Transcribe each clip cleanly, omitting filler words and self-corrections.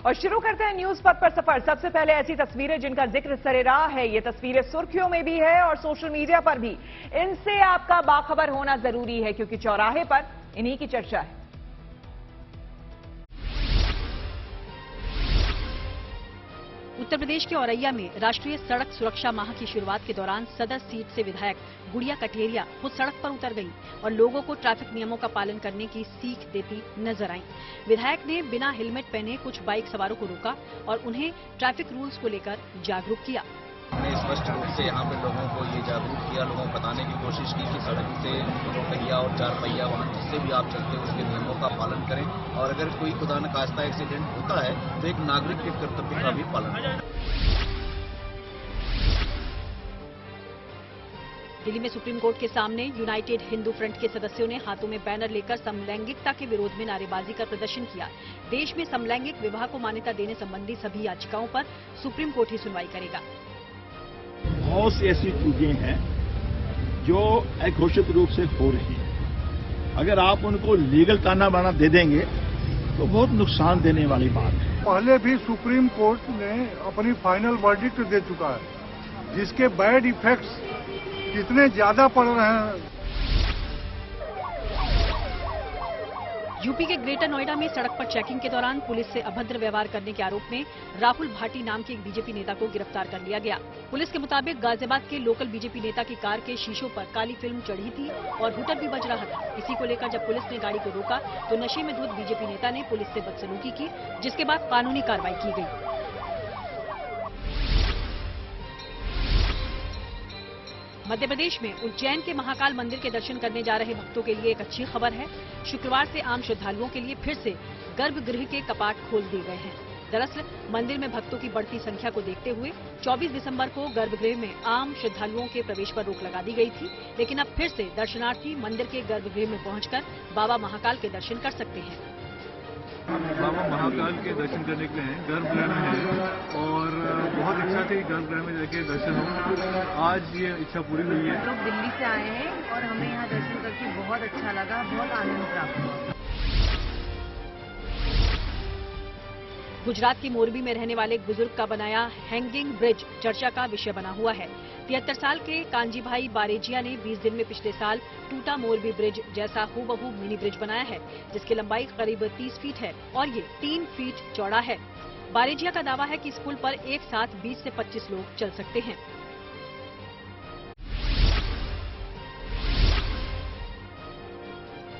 और शुरू करते हैं न्यूज पथ पर सफर। सबसे पहले ऐसी तस्वीरें जिनका जिक्र सरेराह है। ये तस्वीरें सुर्खियों में भी है और सोशल मीडिया पर भी। इनसे आपका बाखबर होना जरूरी है क्योंकि चौराहे पर इन्हीं की चर्चा है। उत्तर प्रदेश के औरैया में राष्ट्रीय सड़क सुरक्षा माह की शुरुआत के दौरान सदर सीट से विधायक गुड़िया कठेरिया खुद सड़क पर उतर गई और लोगों को ट्रैफिक नियमों का पालन करने की सीख देती नजर आईं। विधायक ने बिना हेलमेट पहने कुछ बाइक सवारों को रोका और उन्हें ट्रैफिक रूल्स को लेकर जागरूक किया। हमने स्पष्ट रूप से यहाँ पे लोगों को ये जागरूक किया, लोगों को बताने की कोशिश की कि सड़क से 2 पहिया और 4 पहिया वाहन जिससे भी आप चलते हैं उसके नियमों का पालन करें और अगर कोई खुदा न खास्ता एक्सीडेंट होता है तो एक नागरिक के कर्तव्य का भी पालन करें। दिल्ली में सुप्रीम कोर्ट के सामने यूनाइटेड हिंदू फ्रंट के सदस्यों ने हाथों में बैनर लेकर समलैंगिकता के विरोध में नारेबाजी कर प्रदर्शन किया। देश में समलैंगिक विवाह को मान्यता देने संबंधी सभी याचिकाओं पर सुप्रीम कोर्ट ही सुनवाई करेगा। बहुत सी ऐसी चीजें हैं जो अघोषित रूप से हो रही हैं। अगर आप उनको लीगल ताना बाना दे देंगे तो बहुत नुकसान देने वाली बात है। पहले भी सुप्रीम कोर्ट ने अपनी फाइनल वर्डिक्ट दे चुका है जिसके बैड इफेक्ट्स कितने ज्यादा पड़ रहे हैं। यूपी के ग्रेटर नोएडा में सड़क पर चेकिंग के दौरान पुलिस से अभद्र व्यवहार करने के आरोप में राहुल भाटी नाम के एक बीजेपी नेता को गिरफ्तार कर लिया गया। पुलिस के मुताबिक गाजियाबाद के लोकल बीजेपी नेता की कार के शीशों पर काली फिल्म चढ़ी थी और हूटर भी बज रहा था। इसी को लेकर जब पुलिस ने गाड़ी को रोका तो नशे में धुत बीजेपी नेता ने पुलिस से बदसलूकी की, जिसके बाद कानूनी कार्रवाई की गई। मध्य प्रदेश में उज्जैन के महाकाल मंदिर के दर्शन करने जा रहे भक्तों के लिए एक अच्छी खबर है। शुक्रवार से आम श्रद्धालुओं के लिए फिर से गर्भगृह के कपाट खोल दिए गए हैं। दरअसल मंदिर में भक्तों की बढ़ती संख्या को देखते हुए 24 दिसंबर को गर्भगृह में आम श्रद्धालुओं के प्रवेश पर रोक लगा दी गई थी, लेकिन अब फिर से दर्शनार्थी मंदिर के गर्भगृह में पहुंचकर बाबा महाकाल के दर्शन कर सकते हैं। बाबा महाकाल के दर्शन करने के लिए गर्भगृह में है और बहुत इच्छा थी गर्भगृह में जाके दर्शन हो। आज ये इच्छा पूरी हुई है। लोग दिल्ली से आए हैं और हमें यहाँ दर्शन करके बहुत अच्छा लगा, बहुत आनंद प्राप्त हुआ। गुजरात के मोरबी में रहने वाले एक बुजुर्ग का बनाया हैंगिंग ब्रिज चर्चा का विषय बना हुआ है। 73 साल के कांजीभाई बारेजिया ने 20 दिन में पिछले साल टूटा मोरबी ब्रिज जैसा हूबहू मिनी ब्रिज बनाया है, जिसकी लंबाई करीब 30 फीट है और ये 3 फीट चौड़ा है। बारेजिया का दावा है कि इस पुल पर एक साथ 20 से 25 लोग चल सकते हैं।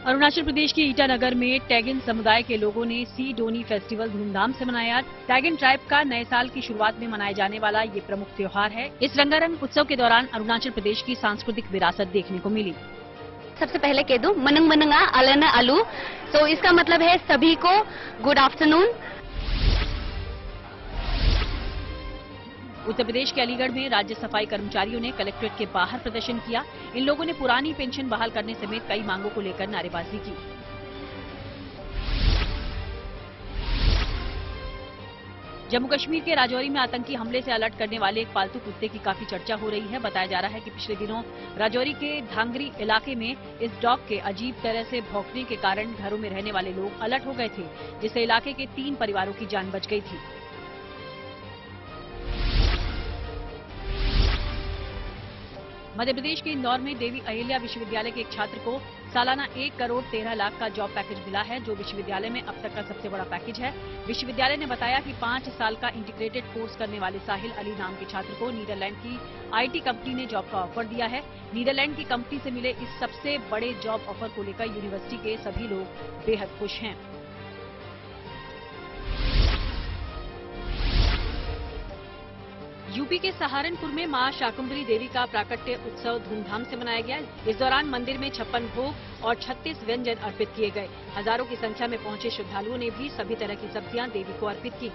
अरुणाचल प्रदेश के ईटानगर में टैगिन समुदाय के लोगों ने सी डोनी फेस्टिवल धूमधाम से मनाया। टैगिन ट्राइब का नए साल की शुरुआत में मनाए जाने वाला ये प्रमुख त्योहार है। इस रंगारंग उत्सव के दौरान अरुणाचल प्रदेश की सांस्कृतिक विरासत देखने को मिली। सबसे पहले कह दूं मनंग मनंगा अलन आलू, तो इसका मतलब है सभी को गुड आफ्टरनून। उत्तर प्रदेश के अलीगढ़ में राज्य सफाई कर्मचारियों ने कलेक्ट्रेट के बाहर प्रदर्शन किया। इन लोगों ने पुरानी पेंशन बहाल करने समेत कई मांगों को लेकर नारेबाजी की। जम्मू कश्मीर के राजौरी में आतंकी हमले से अलर्ट करने वाले एक पालतू कुत्ते की काफी चर्चा हो रही है। बताया जा रहा है कि पिछले दिनों राजौरी के धांगरी इलाके में इस डॉग के अजीब तरह से भौंकने के कारण घरों में रहने वाले लोग अलर्ट हो गए थे, जिससे इलाके के 3 परिवारों की जान बच गई थी। मध्य प्रदेश के इंदौर में देवी अहिल्या विश्वविद्यालय के एक छात्र को सालाना 1 करोड़ 13 लाख का जॉब पैकेज मिला है, जो विश्वविद्यालय में अब तक का सबसे बड़ा पैकेज है। विश्वविद्यालय ने बताया कि 5 साल का इंटीग्रेटेड कोर्स करने वाले साहिल अली नाम के छात्र को नीदरलैंड की IT कंपनी ने जॉब का ऑफर दिया है। नीदरलैंड की कंपनी से मिले इस सबसे बड़े जॉब ऑफर को लेकर यूनिवर्सिटी के सभी लोग बेहद खुश हैं। यूपी के सहारनपुर में मां शाकुंभरी देवी का प्राकट्य उत्सव धूमधाम से मनाया गया। इस दौरान मंदिर में 56 भोग और 36 व्यंजन अर्पित किए गए। हजारों की संख्या में पहुंचे श्रद्धालुओं ने भी सभी तरह की सब्जियां देवी को अर्पित की।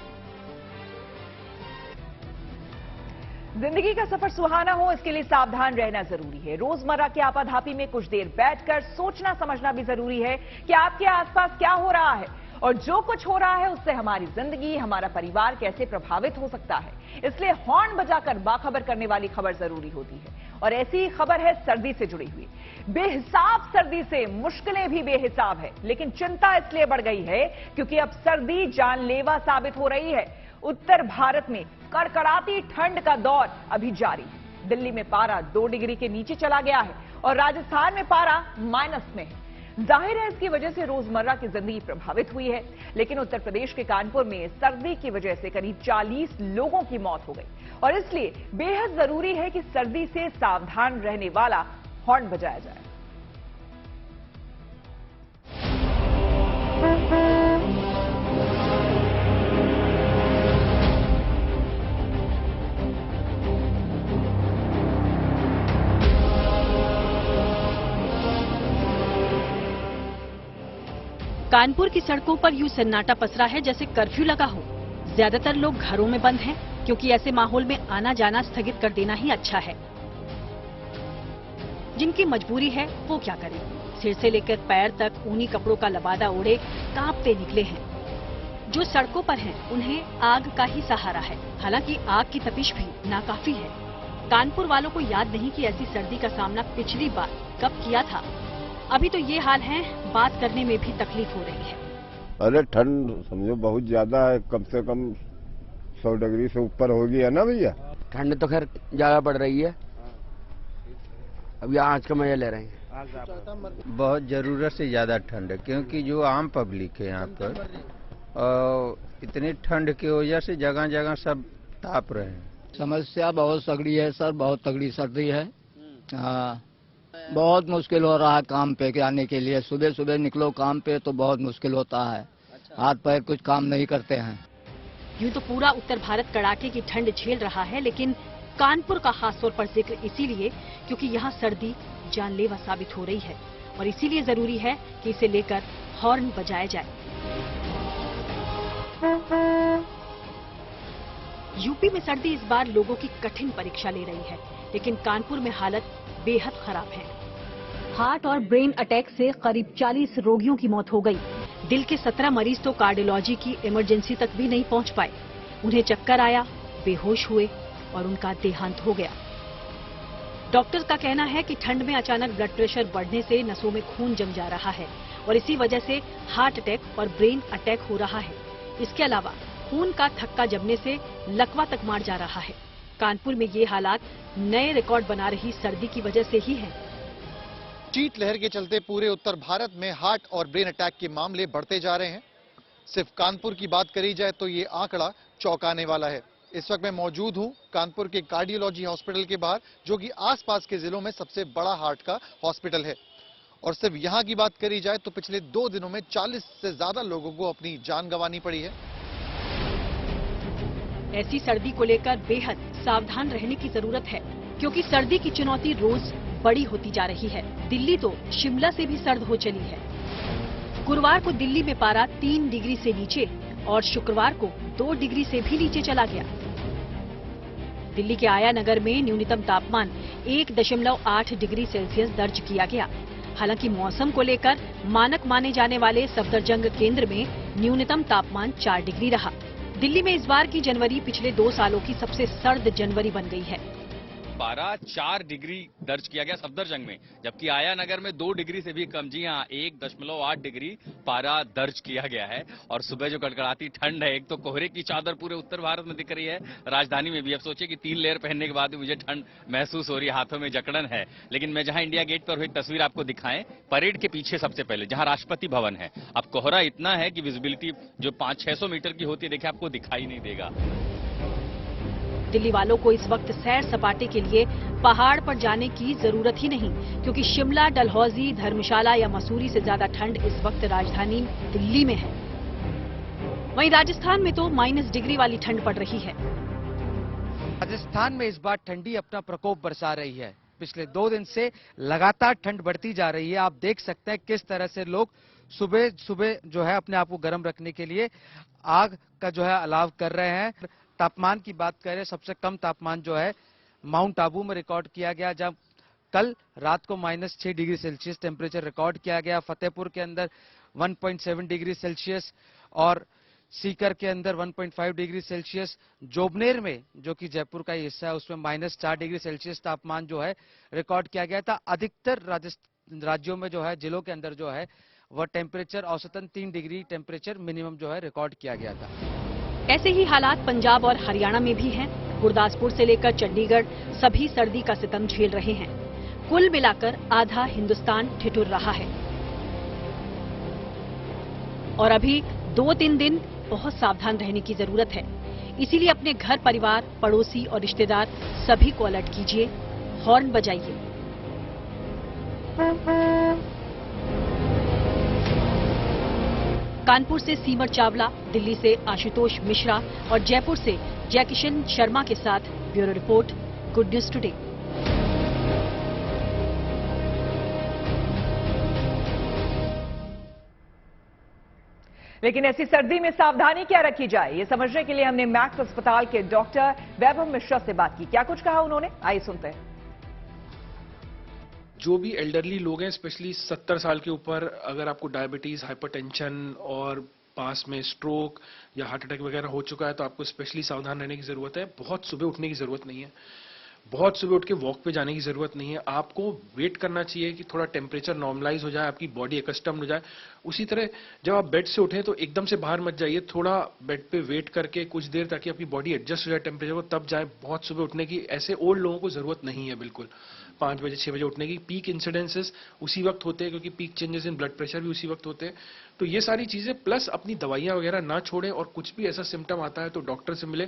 जिंदगी का सफर सुहाना हो, इसके लिए सावधान रहना जरूरी है। रोजमर्रा की आपाधापी में कुछ देर बैठकर सोचना समझना भी जरूरी है कि आपके आसपास क्या हो रहा है और जो कुछ हो रहा है उससे हमारी जिंदगी, हमारा परिवार कैसे प्रभावित हो सकता है। इसलिए हॉर्न बजाकर बाखबर करने वाली खबर जरूरी होती है और ऐसी खबर है सर्दी से जुड़ी हुई। बेहिसाब सर्दी से मुश्किलें भी बेहिसाब है, लेकिन चिंता इसलिए बढ़ गई है क्योंकि अब सर्दी जानलेवा साबित हो रही है। उत्तर भारत में कड़कड़ाती ठंड का दौर अभी जारी है। दिल्ली में पारा 2 डिग्री के नीचे चला गया है और राजस्थान में पारा माइनस में है। जाहिर है इसकी वजह से रोजमर्रा की जिंदगी प्रभावित हुई है, लेकिन उत्तर प्रदेश के कानपुर में सर्दी की वजह से करीब 40 लोगों की मौत हो गई और इसलिए बेहद जरूरी है कि सर्दी से सावधान रहने वाला हॉर्न बजाया जाए। कानपुर की सड़कों पर यूं सन्नाटा पसरा है जैसे कर्फ्यू लगा हो। ज्यादातर लोग घरों में बंद हैं, क्योंकि ऐसे माहौल में आना जाना स्थगित कर देना ही अच्छा है। जिनकी मजबूरी है वो क्या करें, सिर से लेकर पैर तक ऊनी कपड़ों का लबादा ओढ़े कांपते निकले हैं। जो सड़कों पर हैं उन्हें आग का ही सहारा है, हालांकि आग की तपिश भी नाकाफी है। कानपुर वालों को याद नहीं कि ऐसी सर्दी का सामना पिछली बार कब किया था। अभी तो ये हाल है, बात करने में भी तकलीफ हो रही है। अरे ठंड समझो बहुत ज्यादा है, कम से कम 100 डिग्री से ऊपर होगी, है ना भैया। ठंड तो खैर ज्यादा पड़ रही है, अभी आज का मजा ले रहे हैं। बहुत जरूरत से ज्यादा ठंड है, क्योंकि जो आम पब्लिक है यहाँ पर और इतनी ठंड की वजह से जगह जगह सब ताप रहे हैं। समस्या बहुत तगड़ी है सर, बहुत तगड़ी सर्दी है। हाँ, बहुत मुश्किल हो रहा है काम पे आने के लिए। सुबह सुबह निकलो काम पे तो बहुत मुश्किल होता है, हाथ पैर कुछ काम नहीं करते हैं। यूं तो पूरा उत्तर भारत कड़ाके की ठंड झेल रहा है, लेकिन कानपुर का खास तौर पर जिक्र इसीलिए क्योंकि यहाँ सर्दी जानलेवा साबित हो रही है और इसीलिए जरूरी है कि इसे लेकर हॉर्न बजाया जाए। यूपी में सर्दी इस बार लोगों की कठिन परीक्षा ले रही है, लेकिन कानपुर में हालत बेहद खराब है। हार्ट और ब्रेन अटैक से करीब 40 रोगियों की मौत हो गई। दिल के 17 मरीज तो कार्डियोलॉजी की इमरजेंसी तक भी नहीं पहुंच पाए। उन्हें चक्कर आया, बेहोश हुए और उनका देहांत हो गया। डॉक्टर का कहना है कि ठंड में अचानक ब्लड प्रेशर बढ़ने से नसों में खून जम जा रहा है और इसी वजह से हार्ट अटैक और ब्रेन अटैक हो रहा है। इसके अलावा खून का थक्का जमने से लकवा तक मार जा रहा है। कानपुर में ये हालात नए रिकॉर्ड बना रही सर्दी की वजह से ही है। शीतलहर के चलते पूरे उत्तर भारत में हार्ट और ब्रेन अटैक के मामले बढ़ते जा रहे हैं। सिर्फ कानपुर की बात करी जाए तो ये आंकड़ा चौंकाने वाला है। इस वक्त मैं मौजूद हूं कानपुर के कार्डियोलॉजी हॉस्पिटल के बाहर, जो कि आसपास के जिलों में सबसे बड़ा हार्ट का हॉस्पिटल है। और सिर्फ यहां की बात करी जाए तो पिछले 2 दिनों में 40 से ज्यादा लोगों को अपनी जान गंवानी पड़ी है। ऐसी सर्दी को लेकर बेहद सावधान रहने की जरूरत है, क्योंकि सर्दी की चुनौती रोज बड़ी होती जा रही है। दिल्ली तो शिमला से भी सर्द हो चली है। गुरुवार को दिल्ली में पारा 3 डिग्री से नीचे और शुक्रवार को 2 डिग्री से भी नीचे चला गया। दिल्ली के आया नगर में न्यूनतम तापमान 1.8 डिग्री सेल्सियस दर्ज किया गया। हालांकि मौसम को लेकर मानक माने जाने वाले सफदरजंग केंद्र में न्यूनतम तापमान 4 डिग्री रहा। दिल्ली में इस बार की जनवरी पिछले 2 सालों की सबसे सर्द जनवरी बन गई है। पारा 4 डिग्री दर्ज किया गया सफदरजंग में, जबकि आया नगर में 2 डिग्री से भी कम, जी हाँ 1.8 डिग्री पारा दर्ज किया गया है। और सुबह जो कड़कड़ाती ठंड है, एक तो कोहरे की चादर पूरे उत्तर भारत में दिख रही है, राजधानी में भी। अब सोचिए कि 3 लेयर पहनने के बाद भी मुझे ठंड महसूस हो रही है, हाथों में जकड़न है। लेकिन मैं जहां इंडिया गेट पर हुई तस्वीर आपको दिखाएं, परेड के पीछे सबसे पहले जहां राष्ट्रपति भवन है, अब कोहरा इतना है कि विजिबिलिटी जो 500-600 मीटर की होती है, देखिए आपको दिखाई नहीं देगा। दिल्ली वालों को इस वक्त सैर सपाटे के लिए पहाड़ पर जाने की जरूरत ही नहीं, क्योंकि शिमला, डलहौजी, धर्मशाला या मसूरी से ज्यादा ठंड इस वक्त राजधानी दिल्ली में है। वहीं राजस्थान में तो माइनस डिग्री वाली ठंड पड़ रही है। राजस्थान में इस बार ठंडी अपना प्रकोप बरसा रही है। पिछले 2 दिन से लगातार ठंड बढ़ती जा रही है। आप देख सकते हैं किस तरह से लोग सुबह सुबह जो है अपने आप को गर्म रखने के लिए आग का जो है अलाव कर रहे हैं। तापमान की बात करें, सबसे कम तापमान जो है माउंट आबू में रिकॉर्ड किया गया, जब कल रात को -6 डिग्री सेल्सियस टेम्परेचर रिकॉर्ड किया गया। फतेहपुर के अंदर 1.7 डिग्री सेल्सियस और सीकर के अंदर 1.5 डिग्री सेल्सियस। जोबनेर में, जो कि जयपुर का ही हिस्सा है, उसमें -4 डिग्री सेल्सियस तापमान जो है रिकॉर्ड किया गया था। अधिकतर राज्यों में जो है, जिलों के अंदर जो है वह टेम्परेचर औसतन 3 डिग्री टेम्परेचर मिनिमम जो है रिकॉर्ड किया गया था। ऐसे ही हालात पंजाब और हरियाणा में भी हैं। गुरदासपुर से लेकर चंडीगढ़ सभी सर्दी का सितम झेल रहे हैं। कुल मिलाकर आधा हिंदुस्तान ठिठुर रहा है और अभी 2-3 दिन बहुत सावधान रहने की जरूरत है। इसीलिए अपने घर परिवार, पड़ोसी और रिश्तेदार सभी को अलर्ट कीजिए, हॉर्न बजाइए। कानपुर से सीमर चावला, दिल्ली से आशुतोष मिश्रा और जयपुर से जयकिशन शर्मा के साथ bureau report, good news today. लेकिन ऐसी सर्दी में सावधानी क्या रखी जाए, ये समझने के लिए हमने मैक्स अस्पताल के डॉक्टर वैभव मिश्रा से बात की। क्या कुछ कहा उन्होंने, आइए सुनते हैं। जो भी एल्डरली लोग हैं, स्पेशली 70 साल के ऊपर, अगर आपको डायबिटीज, हाइपरटेंशन और पास में स्ट्रोक या हार्ट अटैक वगैरह हो चुका है तो आपको स्पेशली सावधान रहने की जरूरत है। बहुत सुबह उठने की जरूरत नहीं है, बहुत सुबह उठ के वॉक पे जाने की जरूरत नहीं है। आपको वेट करना चाहिए कि थोड़ा टेम्परेचर नॉर्मलाइज हो जाए, आपकी बॉडी एकस्टम्ड हो जाए। उसी तरह जब आप बेड से उठें तो एकदम से बाहर मत जाइए, थोड़ा बेड पे वेट करके कुछ देर ताकि आपकी बॉडी एडजस्ट हो जाए टेम्परेचर को, तब जाए। बहुत सुबह उठने की ऐसे ओल्ड लोगों को जरूरत नहीं है बिल्कुल 5 बजे 6 बजे उठने की। पीक इंसिडेंसेस उसी वक्त होते हैं क्योंकि peak changes in blood pressure भी उसी वक्त होते हैं। तो ये सारी चीजें प्लस अपनी दवाइयां वगैरह ना छोड़ें और कुछ भी ऐसा सिम्टम आता है तो डॉक्टर से मिले।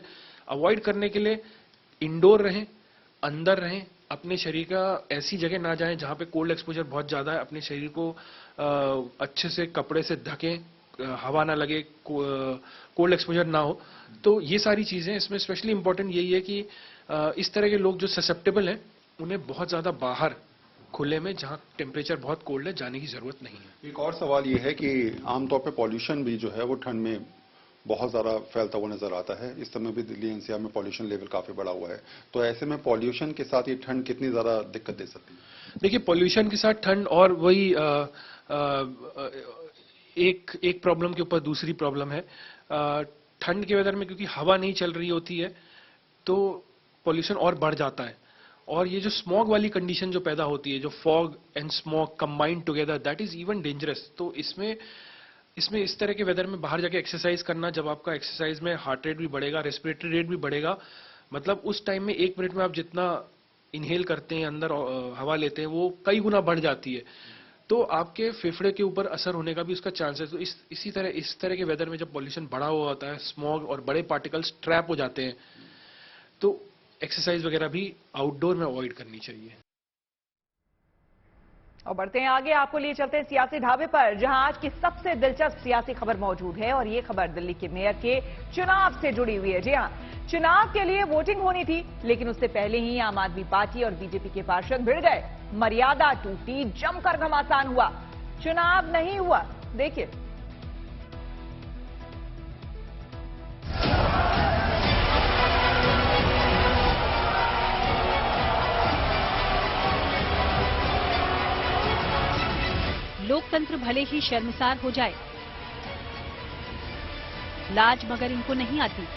अवॉइड करने के लिए इंडोर रहें, अंदर रहें, अपने शरीर का ऐसी जगह ना जाएं जहां पे कोल्ड एक्सपोजर बहुत ज्यादा है। अपने शरीर को अच्छे से कपड़े से ढकें, हवा ना लगे, कोल्ड एक्सपोजर ना हो। तो ये सारी चीजें इसमें स्पेशली इंपॉर्टेंट यही है कि इस तरह के लोग जो ससेप्टेबल हैं उन्हें बहुत ज्यादा बाहर खुले में जहां टेम्परेचर बहुत कोल्ड है जाने की जरूरत नहीं है। एक और सवाल ये है कि आमतौर पे पॉल्यूशन भी जो है वो ठंड में बहुत ज़्यादा फैलता हुआ नजर आता है। इस समय भी दिल्ली एनसीआर में पॉल्यूशन लेवल काफ़ी बढ़ा हुआ है, तो ऐसे में पॉल्यूशन के साथ ये ठंड कितनी ज़्यादा दिक्कत दे सकती है? देखिए, पॉल्यूशन के साथ ठंड और वही एक प्रॉब्लम के ऊपर दूसरी प्रॉब्लम है। ठंड के वेदर में क्योंकि हवा नहीं चल रही होती है तो पॉल्यूशन और बढ़ जाता है। और ये जो स्मॉग वाली कंडीशन जो पैदा होती है, जो fog and smog combined together, that is even dangerous. तो इसमें इस तरह के वेदर में बाहर जाके एक्सरसाइज करना, जब आपका एक्सरसाइज में हार्ट रेट भी बढ़ेगा, रेस्पिरेटरी रेट भी बढ़ेगा, मतलब उस टाइम में 1 मिनट में आप जितना इनहेल करते हैं, अंदर हवा लेते हैं, वो कई गुना बढ़ जाती है। तो आपके फेफड़े के ऊपर असर होने का भी उसका चांस है। तो इस तरह के वेदर में जब पॉल्यूशन बढ़ा हुआ होता है, स्मॉग और बड़े पार्टिकल्स ट्रैप हो जाते हैं, तो एक्सरसाइज वगैरह भी आउटडोर में अवॉइड करनी चाहिए। और बढ़ते हैं आगे, आपको लिए चलते हैं सियासी ढाबे पर, जहां आज की सबसे दिलचस्प सियासी खबर मौजूद है। और ये खबर दिल्ली के मेयर के चुनाव से जुड़ी हुई है। जी हां, चुनाव के लिए वोटिंग होनी थी, लेकिन उससे पहले ही आम आदमी पार्टी और बीजेपी के पार्षद भिड़ गए। मर्यादा टूटी, जमकर घमासान हुआ, चुनाव नहीं हुआ। देखिए, लोकतंत्र भले ही शर्मसार हो जाए, लाज मगर इनको नहीं आती।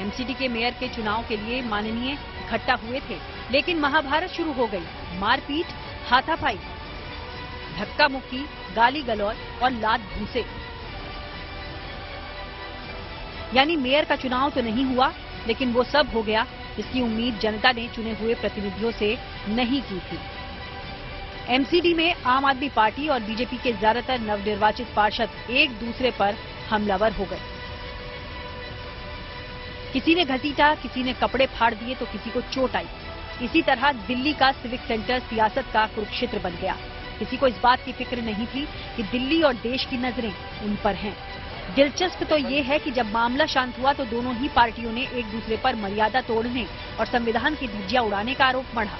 एमसीडी के मेयर के चुनाव के लिए माननीय इकट्ठा हुए थे, लेकिन महाभारत शुरू हो गई। मारपीट, हाथापाई, धक्का मुक्की, गाली गलौज और लात घूंसे। यानी मेयर का चुनाव तो नहीं हुआ, लेकिन वो सब हो गया जिसकी उम्मीद जनता ने चुने हुए प्रतिनिधियों से नहीं की थी। एमसीडी में आम आदमी पार्टी और बीजेपी के ज्यादातर नवनिर्वाचित पार्षद एक दूसरे पर हमलावर हो गए। किसी ने घसीटा, किसी ने कपड़े फाड़ दिए तो किसी को चोट आई। इसी तरह दिल्ली का सिविक सेंटर सियासत का कुरुक्षेत्र बन गया। किसी को इस बात की फिक्र नहीं थी कि दिल्ली और देश की नजरें उन पर हैं। दिलचस्प तो ये है कि जब मामला शांत हुआ तो दोनों ही पार्टियों ने एक दूसरे पर मर्यादा तोड़ने और संविधान की धज्जियां उड़ाने का आरोप मढ़ा।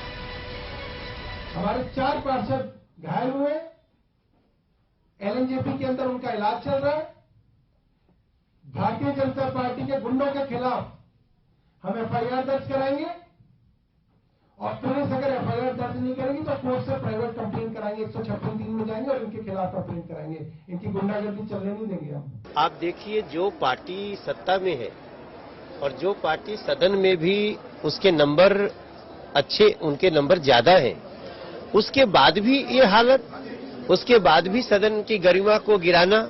हमारे 4 पार्षद घायल हुए, एलएनजेपी के अंदर उनका इलाज चल रहा है। भारतीय जनता पार्टी के गुंडों के खिलाफ हम एफआईआर दर्ज कराएंगे और पुलिस अगर एफआईआर दर्ज नहीं करेगी तो कोर्ट से प्राइवेट कंप्लेन कराएंगे, 156(3) में जाएंगे और इनके खिलाफ कंप्लेन कराएंगे। इनकी गुंडागर्दी चलने नहीं देंगे हम। आप देखिए, जो पार्टी सत्ता में है और जो पार्टी सदन में भी उसके नंबर अच्छे, उनके नंबर ज्यादा हैं, उसके बाद भी ये हालत, उसके बाद भी सदन की गरिमा को गिराना,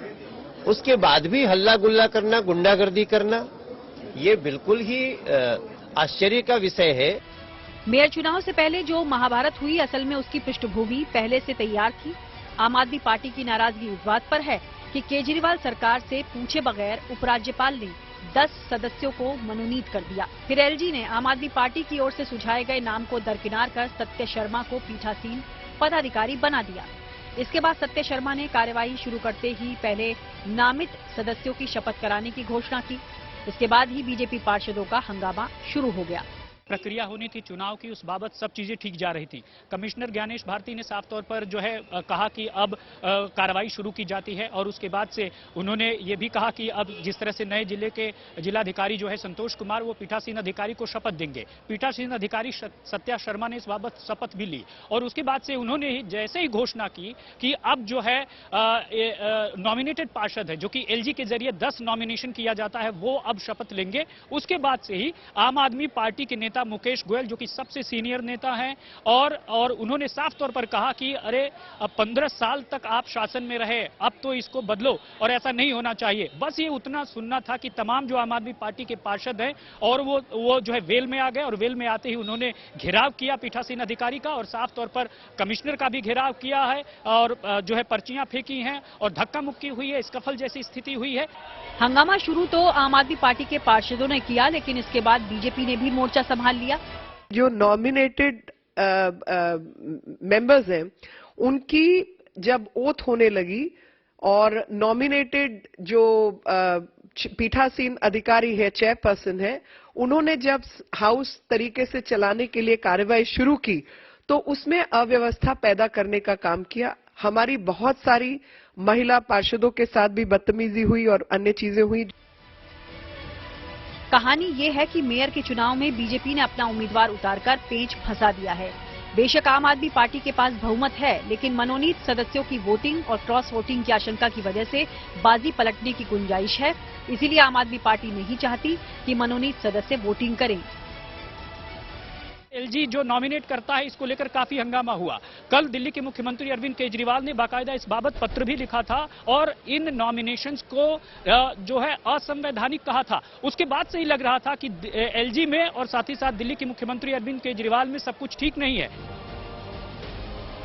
उसके बाद भी हल्ला गुल्ला करना, गुंडागर्दी करना, ये बिल्कुल ही आश्चर्य का विषय है। मेयर चुनाव से पहले जो महाभारत हुई, असल में उसकी पृष्ठभूमि पहले से तैयार थी। आम आदमी पार्टी की नाराजगी इस बात पर है कि केजरीवाल सरकार से पूछे बगैर उपराज्यपाल ने 10 सदस्यों को मनोनीत कर दिया। फिर एलजी ने आम आदमी पार्टी की ओर से सुझाए गए नाम को दरकिनार कर सत्य शर्मा को पीठासीन पदाधिकारी बना दिया। इसके बाद सत्य शर्मा ने कार्यवाही शुरू करते ही पहले नामित सदस्यों की शपथ कराने की घोषणा की। इसके बाद ही बीजेपी पार्षदों का हंगामा शुरू हो गया। प्रक्रिया होनी थी चुनाव की, उस बाबत सब चीजें ठीक जा रही थी। कमिश्नर ज्ञानेश भारती ने साफ तौर पर जो है कहा कि अब कार्रवाई शुरू की जाती है और उसके बाद से उन्होंने ये भी कहा कि अब जिस तरह से नए जिले के जिलाधिकारी जो है संतोष कुमार, वो पीठासीन अधिकारी को शपथ देंगे। पीठासीन अधिकारी सत्या शर्मा ने इस बाबत शपथ भी ली और उसके बाद से उन्होंने जैसे ही घोषणा की कि अब जो है नॉमिनेटेड पार्षद है, जो कि एलजी के जरिए 10 नॉमिनेशन किया जाता है, वो अब शपथ लेंगे। उसके बाद से ही आम आदमी पार्टी के नेता मुकेश गोयल, जो कि सबसे सीनियर नेता हैं, और उन्होंने साफ तौर पर कहा कि अरे अब 15 साल तक आप शासन में रहे, अब तो इसको बदलो और ऐसा नहीं होना चाहिए। बस ये उतना सुनना था कि तमाम जो आम आदमी पार्टी के पार्षद हैं और वो जो है वेल में आ गए और वेल में आते ही उन्होंने घेराव किया पीठासीन अधिकारी का और साफ तौर पर कमिश्नर का भी घेराव किया है और जो है पर्चियां फेंकी हैं और धक्का मुक्की हुई है, स्कफल जैसी स्थिति हुई है। हंगामा शुरू तो आम आदमी पार्टी के पार्षदों ने किया, लेकिन इसके बाद बीजेपी ने भी मोर्चा संभाल लिया। जो नॉमिनेटेड मेंबर्स हैं, उनकी जब ओथ होने लगी और नॉमिनेटेड जो पीठासीन अधिकारी है, चेयरपर्सन है, उन्होंने जब हाउस तरीके से चलाने के लिए कार्रवाई शुरू की तो उसमें अव्यवस्था पैदा करने का काम किया। हमारी बहुत सारी महिला पार्षदों के साथ भी बदतमीजी हुई और अन्य चीजें हुई। कहानी ये है कि मेयर के चुनाव में बीजेपी ने अपना उम्मीदवार उतारकर पेंच फंसा दिया है। बेशक आम आदमी पार्टी के पास बहुमत है, लेकिन मनोनीत सदस्यों की वोटिंग और क्रॉस वोटिंग की आशंका की वजह से बाजी पलटने की गुंजाइश है। इसीलिए आम आदमी पार्टी नहीं चाहती कि मनोनीत सदस्य वोटिंग करें। एलजी जो नॉमिनेट करता है, इसको लेकर काफी हंगामा हुआ। कल दिल्ली के मुख्यमंत्री अरविंद केजरीवाल ने बाकायदा इस बाबत पत्र भी लिखा था और इन नॉमिनेशंस को जो है असंवैधानिक कहा था। उसके बाद से ही लग रहा था कि एलजी में और साथ ही साथ दिल्ली के मुख्यमंत्री अरविंद केजरीवाल में सब कुछ ठीक नहीं है।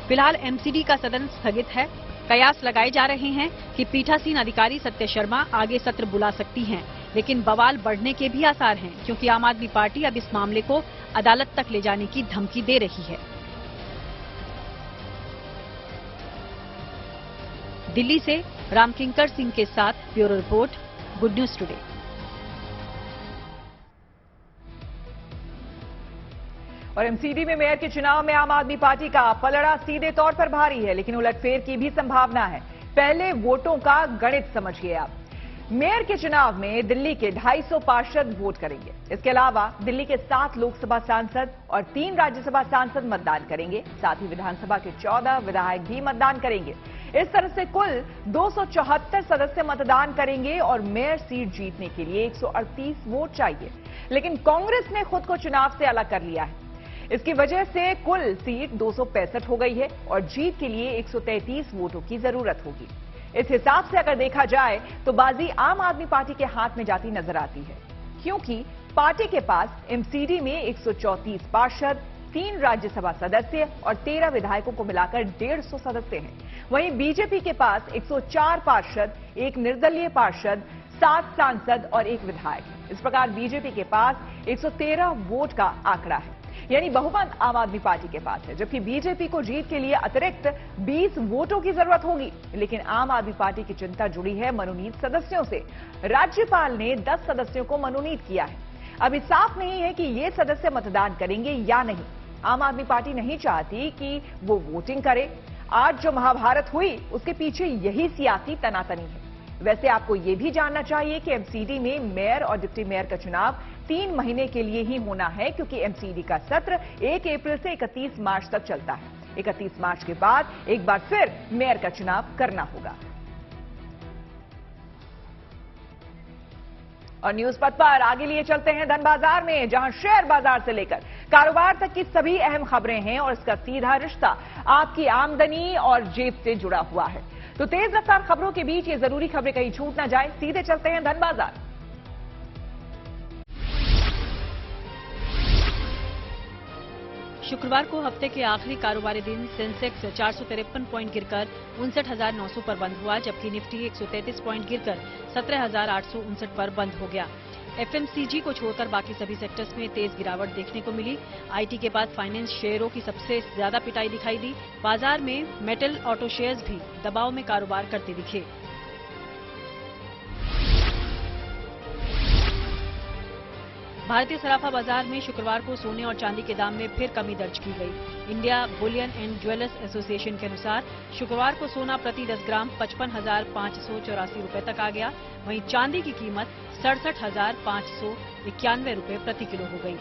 फिलहाल एमसीडी का सदन स्थगित है। कयास लगाए जा रहे हैं कि पीठासीन अधिकारी सत्य शर्मा आगे सत्र बुला सकती हैं, लेकिन बवाल बढ़ने के भी आसार हैं, क्योंकि आम आदमी पार्टी अब इस मामले को अदालत तक ले जाने की धमकी दे रही है। दिल्ली से रामकिंकर सिंह के साथ bureau report, good news today. और एमसीडी में मेयर के चुनाव में आम आदमी पार्टी का पलड़ा सीधे तौर पर भारी है, लेकिन उलटफेर की भी संभावना है। पहले वोटों का गणित समझिए आप। मेयर के चुनाव में दिल्ली के 250 पार्षद वोट करेंगे। इसके अलावा दिल्ली के 7 लोकसभा सांसद और 3 राज्यसभा सांसद मतदान करेंगे। साथ ही विधानसभा के 14 विधायक भी मतदान करेंगे। इस तरह से कुल 274 सदस्य मतदान करेंगे और मेयर सीट जीतने के लिए 138 वोट चाहिए। लेकिन कांग्रेस ने खुद को चुनाव से अलग कर लिया है। इसकी वजह से कुल सीट 265 हो गई है और जीत के लिए 133 वोटों की जरूरत होगी। इस हिसाब से अगर देखा जाए तो बाजी आम आदमी पार्टी के हाथ में जाती नजर आती है, क्योंकि पार्टी के पास एमसीडी में 134 पार्षद, 3 राज्यसभा सदस्य और 13 विधायकों को मिलाकर 150 सदस्य हैं। वहीं बीजेपी के पास 104 पार्षद, 1 निर्दलीय पार्षद, 7 सांसद और 1 विधायक है। इस प्रकार बीजेपी के पास 113 वोट का आंकड़ा है, यानी बहुमत आम आदमी पार्टी के पास है, जबकि बीजेपी को जीत के लिए अतिरिक्त 20 वोटों की जरूरत होगी। लेकिन आम आदमी पार्टी की चिंता जुड़ी है मनोनीत सदस्यों से। राज्यपाल ने 10 सदस्यों को मनोनीत किया है। अभी साफ नहीं है कि ये सदस्य मतदान करेंगे या नहीं। आम आदमी पार्टी नहीं चाहती कि वो वोटिंग करे। आज जो महाभारत हुई, उसके पीछे यही सियासी तनातनी है। वैसे आपको ये भी जानना चाहिए कि एमसीडी में मेयर और डिप्टी मेयर का चुनाव 3 महीने के लिए ही होना है, क्योंकि एमसीडी का सत्र 1 अप्रैल से 31 मार्च तक चलता है। 31 मार्च के बाद एक बार फिर मेयर का चुनाव करना होगा। और न्यूज पथ पर आगे लिए चलते हैं धन बाजार में, जहां शेयर बाजार से लेकर कारोबार तक की सभी अहम खबरें हैं और इसका सीधा रिश्ता आपकी आमदनी और जेब से जुड़ा हुआ है। तो तेज रफ्तार खबरों के बीच ये जरूरी खबरें कहीं छूट ना जाए, सीधे चलते हैं धन बाजार। शुक्रवार को हफ्ते के आखिरी कारोबारी दिन सेंसेक्स 453 पॉइंट गिरकर 59,900 पर बंद हुआ, जबकि निफ्टी 133 पॉइंट गिरकर 17,859 पर बंद हो गया। एफएमसीजी को छोड़कर बाकी सभी सेक्टर्स में तेज गिरावट देखने को मिली। आईटी के बाद फाइनेंस शेयरों की सबसे ज्यादा पिटाई दिखाई दी। बाजार में मेटल, ऑटो शेयर्स भी दबाव में कारोबार करते दिखे। भारतीय सराफा बाजार में शुक्रवार को सोने और चांदी के दाम में फिर कमी दर्ज की गई। India Boolean and jewellers association के अनुसार शुक्रवार को सोना प्रति 10 ग्राम 55,584 रुपए तक आ गया। वहीं चांदी की कीमत 67,591 रुपए प्रति किलो हो गई।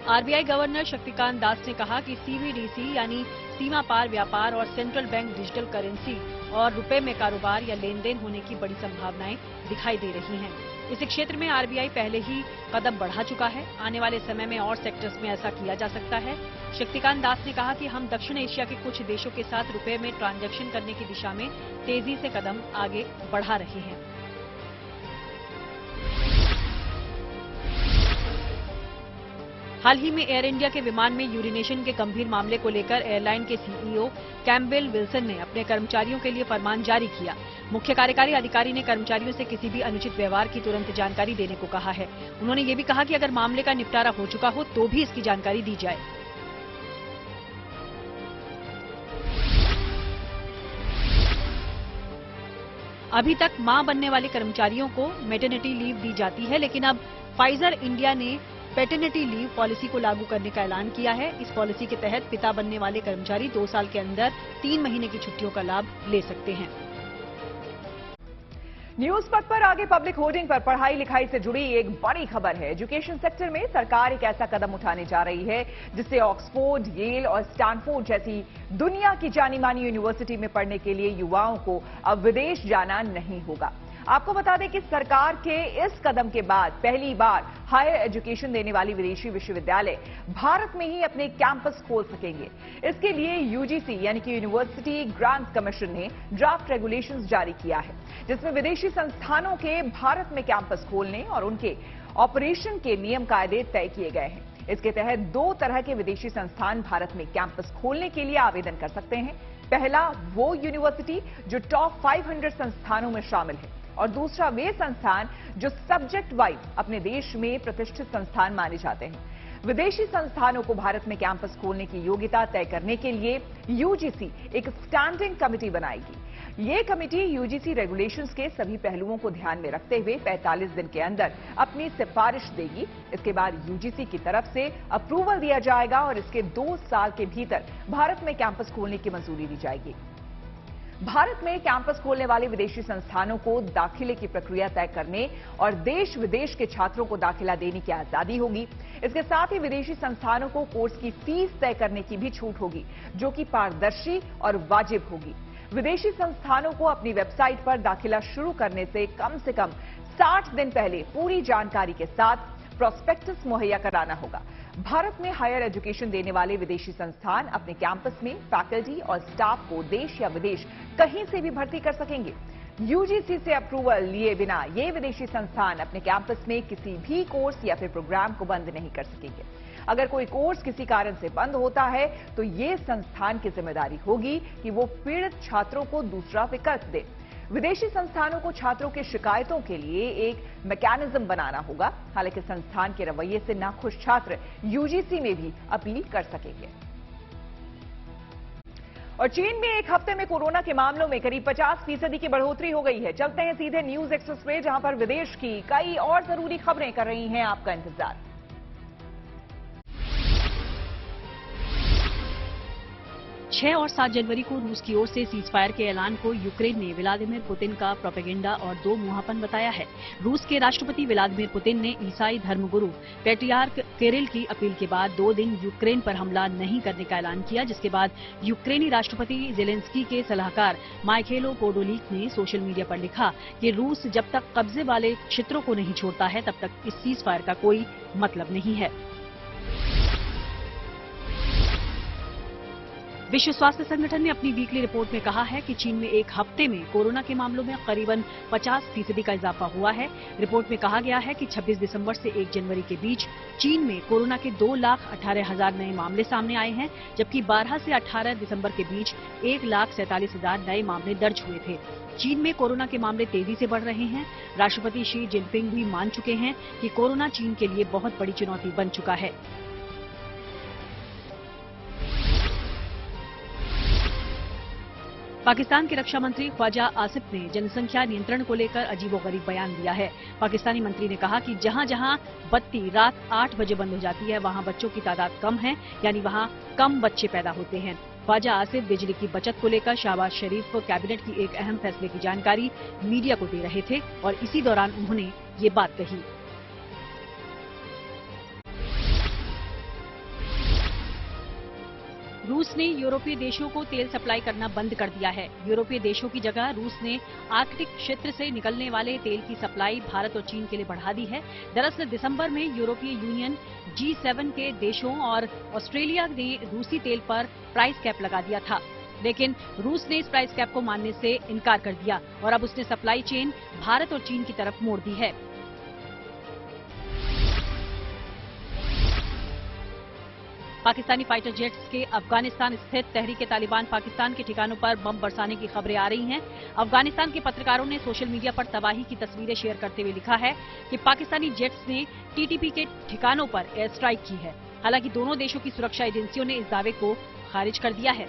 आरबीआई गवर्नर शक्तिकांत दास ने कहा कि सीबीडीसी यानी सीमा पार व्यापार और सेंट्रल बैंक डिजिटल करेंसी और रुपए में कारोबार या लेन देन होने की बड़ी संभावनाएं दिखाई दे रही हैं। इस क्षेत्र में आरबीआई पहले ही कदम बढ़ा चुका है। आने वाले समय में और सेक्टर्स में ऐसा किया जा सकता है। शक्तिकांत दास ने कहा कि हम दक्षिण एशिया के कुछ देशों के साथ रुपए में ट्रांजैक्शन करने की दिशा में तेजी से कदम आगे बढ़ा रहे हैं। हाल ही में एयर इंडिया के विमान में यूरिनेशन के गंभीर मामले को लेकर एयरलाइन के सीईओ कैम्पबेल विल्सन ने अपने कर्मचारियों के लिए फरमान जारी किया। मुख्य कार्यकारी अधिकारी ने कर्मचारियों से किसी भी अनुचित व्यवहार की तुरंत जानकारी देने को कहा है। उन्होंने ये भी कहा कि अगर मामले का निपटारा हो चुका हो तो भी इसकी जानकारी दी जाए। अभी तक मां बनने वाले कर्मचारियों को मैटरनिटी लीव दी जाती है, लेकिन अब फाइजर इंडिया ने पैटर्निटी लीव पॉलिसी को लागू करने का ऐलान किया है। इस पॉलिसी के तहत पिता बनने वाले कर्मचारी 2 साल के अंदर 3 महीने की छुट्टियों का लाभ ले सकते हैं। न्यूज पथ पर आगे पब्लिक होर्डिंग पर पढ़ाई लिखाई से जुड़ी एक बड़ी खबर है। एजुकेशन सेक्टर में सरकार एक ऐसा कदम उठाने जा रही है जिससे ऑक्सफोर्ड, येल और स्टैनफोर्ड जैसी दुनिया की जानी मानी यूनिवर्सिटी में पढ़ने के लिए युवाओं को अब विदेश जाना नहीं होगा। आपको बता दें कि सरकार के इस कदम के बाद पहली बार हायर एजुकेशन देने वाली विदेशी विश्वविद्यालय भारत में ही अपने कैंपस खोल सकेंगे। इसके लिए यूजीसी यानी कि यूनिवर्सिटी ग्रांट्स कमीशन ने ड्राफ्ट रेगुलेशंस जारी किया है, जिसमें विदेशी संस्थानों के भारत में कैंपस खोलने और उनके ऑपरेशन के नियम कायदे तय किए गए हैं। इसके तहत 2 तरह के विदेशी संस्थान भारत में कैंपस खोलने के लिए आवेदन कर सकते हैं। पहला वो यूनिवर्सिटी जो टॉप 500 संस्थानों में शामिल है और दूसरा वे संस्थान जो सब्जेक्ट वाइज अपने देश में प्रतिष्ठित संस्थान माने जाते हैं। विदेशी संस्थानों को भारत में कैंपस खोलने की योग्यता तय करने के लिए यूजीसी एक स्टैंडिंग कमेटी बनाएगी। ये कमेटी यूजीसी रेगुलेशंस के सभी पहलुओं को ध्यान में रखते हुए 45 दिन के अंदर अपनी सिफारिश देगी। इसके बाद यूजीसी की तरफ से अप्रूवल दिया जाएगा और इसके 2 साल के भीतर भारत में कैंपस खोलने की मंजूरी दी जाएगी। भारत में कैंपस खोलने वाले विदेशी संस्थानों को दाखिले की प्रक्रिया तय करने और देश विदेश के छात्रों को दाखिला देने की आजादी होगी। इसके साथ ही विदेशी संस्थानों को कोर्स की फीस तय करने की भी छूट होगी, जो कि पारदर्शी और वाजिब होगी। विदेशी संस्थानों को अपनी वेबसाइट पर दाखिला शुरू करने से कम 60 दिन पहले पूरी जानकारी के साथ प्रोस्पेक्टस मुहैया कराना होगा। भारत में हायर एजुकेशन देने वाले विदेशी संस्थान अपने कैंपस में फैकल्टी और स्टाफ को देश या विदेश कहीं से भी भर्ती कर सकेंगे। यूजीसी से अप्रूवल लिए बिना ये विदेशी संस्थान अपने कैंपस में किसी भी कोर्स या फिर प्रोग्राम को बंद नहीं कर सकेंगे। अगर कोई कोर्स किसी कारण से बंद होता है तो ये संस्थान की जिम्मेदारी होगी कि वो पीड़ित छात्रों को दूसरा विकल्प दे। विदेशी संस्थानों को छात्रों की शिकायतों के लिए एक मैकेनिज्म बनाना होगा। हालांकि संस्थान के रवैये से नाखुश छात्र यूजीसी में भी अपील कर सकेंगे। और चीन में एक हफ्ते में कोरोना के मामलों में करीब 50% की बढ़ोतरी हो गई है। चलते हैं सीधे न्यूज एक्सप्रेस पे, जहां पर विदेश की कई और जरूरी खबरें कर रही हैं आपका इंतजार। 6 और 7 जनवरी को रूस की ओर से सीजफायर के ऐलान को यूक्रेन ने व्लादिमीर पुतिन का प्रोपेगेंडा और दो मुंहापन बताया है। रूस के राष्ट्रपति व्लादिमीर पुतिन ने ईसाई धर्मगुरु पैट्रियार्क किरिल की अपील के बाद 2 दिन यूक्रेन पर हमला नहीं करने का ऐलान किया, जिसके बाद यूक्रेनी राष्ट्रपति जेलेंस्की के सलाहकार माइखेलो पोडोलिक ने सोशल मीडिया पर लिखा कि रूस जब तक कब्जे वाले क्षेत्रों को नहीं छोड़ता है तब तक इस सीजफायर का कोई मतलब नहीं है। विश्व स्वास्थ्य संगठन ने अपनी वीकली रिपोर्ट में कहा है कि चीन में एक हफ्ते में कोरोना के मामलों में करीबन 50% का इजाफा हुआ है। रिपोर्ट में कहा गया है कि 26 दिसंबर से 1 जनवरी के बीच चीन में कोरोना के 2,18,000 नए मामले सामने आए हैं, जबकि 12 से 18 दिसंबर के बीच 1,47,000 नए मामले दर्ज हुए थे। चीन में कोरोना के मामले तेजी से बढ़ रहे हैं। राष्ट्रपति शी जिनपिंग भी मान चुके हैं कि कोरोना चीन के लिए बहुत बड़ी चुनौती बन चुका है। पाकिस्तान के रक्षा मंत्री ख्वाजा आसिफ ने जनसंख्या नियंत्रण को लेकर अजीबोगरीब बयान दिया है। पाकिस्तानी मंत्री ने कहा कि जहां जहां बत्ती रात 8 बजे बंद हो जाती है वहां बच्चों की तादाद कम है, यानी वहां कम बच्चे पैदा होते हैं। ख्वाजा आसिफ बिजली की बचत को लेकर शहबाज शरीफ कैबिनेट की एक अहम फैसले की जानकारी मीडिया को दे रहे थे और इसी दौरान उन्होंने ये बात कही। रूस ने यूरोपीय देशों को तेल सप्लाई करना बंद कर दिया है। यूरोपीय देशों की जगह रूस ने आर्कटिक क्षेत्र से निकलने वाले तेल की सप्लाई भारत और चीन के लिए बढ़ा दी है। दरअसल दिसंबर में यूरोपीय यूनियन G7 के देशों और ऑस्ट्रेलिया ने रूसी तेल पर प्राइस कैप लगा दिया था, लेकिन रूस ने इस प्राइस कैप को मानने से इनकार कर दिया और अब उसने सप्लाई चेन भारत और चीन की तरफ मोड़ दी है। पाकिस्तानी फाइटर जेट्स के अफगानिस्तान स्थित तहरीक-ए-तालिबान पाकिस्तान के ठिकानों पर बम बरसाने की खबरें आ रही हैं। अफगानिस्तान के पत्रकारों ने सोशल मीडिया पर तबाही की तस्वीरें शेयर करते हुए लिखा है कि पाकिस्तानी जेट्स ने टीटीपी के ठिकानों पर एयर स्ट्राइक की है। हालांकि दोनों देशों की सुरक्षा एजेंसियों ने इस दावे को खारिज कर दिया है।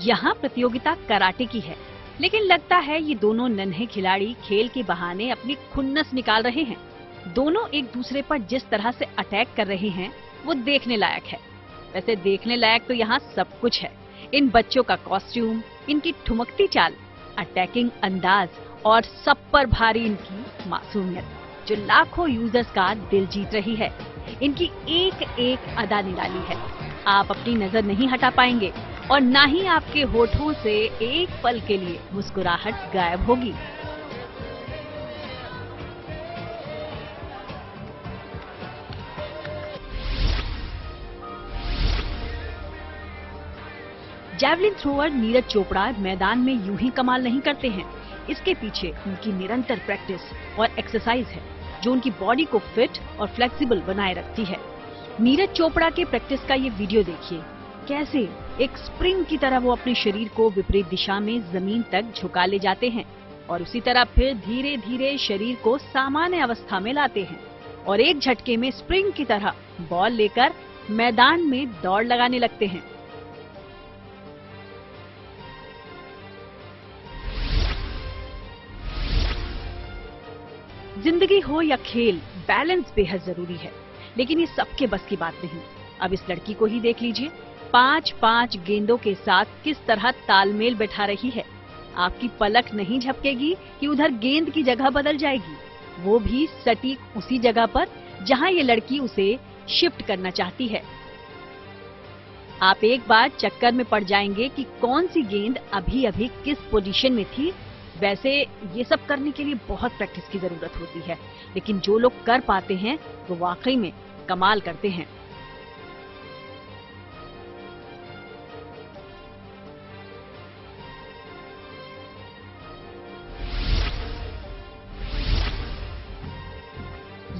यहाँ प्रतियोगिता कराटे की है, लेकिन लगता है ये दोनों नन्हे खिलाड़ी खेल के बहाने अपनी खुन्नस निकाल रहे हैं। दोनों एक दूसरे पर जिस तरह से अटैक कर रहे हैं वो देखने लायक है। वैसे देखने लायक तो यहाँ सब कुछ है। इन बच्चों का कॉस्ट्यूम, इनकी ठुमकती चाल, अटैकिंग अंदाज और सब पर भारी इनकी मासूमियत, जो लाखों यूजर्स का दिल जीत रही है। इनकी एक एक अदा निराली है, आप अपनी नजर नहीं हटा पाएंगे और ना ही आपके होठों से एक पल के लिए मुस्कुराहट गायब होगी। जैवलिन थ्रोअर नीरज चोपड़ा मैदान में यूं ही कमाल नहीं करते हैं। इसके पीछे उनकी निरंतर प्रैक्टिस और एक्सरसाइज है जो उनकी बॉडी को फिट और फ्लेक्सिबल बनाए रखती है। नीरज चोपड़ा के प्रैक्टिस का ये वीडियो देखिए, कैसे एक स्प्रिंग की तरह वो अपने शरीर को विपरीत दिशा में जमीन तक झुका ले जाते हैं और उसी तरह फिर धीरे धीरे शरीर को सामान्य अवस्था में लाते हैं और एक झटके में स्प्रिंग की तरह बॉल लेकर मैदान में दौड़ लगाने लगते हैं। जिंदगी हो या खेल, बैलेंस बेहद जरूरी है, लेकिन ये सबके बस की बात नहीं। अब इस लड़की को ही देख लीजिए, 5-5 गेंदों के साथ किस तरह तालमेल बैठा रही है। आपकी पलक नहीं झपकेगी कि उधर गेंद की जगह बदल जाएगी, वो भी सटीक उसी जगह पर जहां ये लड़की उसे शिफ्ट करना चाहती है। आप एक बार चक्कर में पड़ जाएंगे कि कौन सी गेंद अभी अभी किस पोजीशन में थी। वैसे ये सब करने के लिए बहुत प्रैक्टिस की जरूरत होती है, लेकिन जो लोग कर पाते हैं वो वाकई में कमाल करते हैं।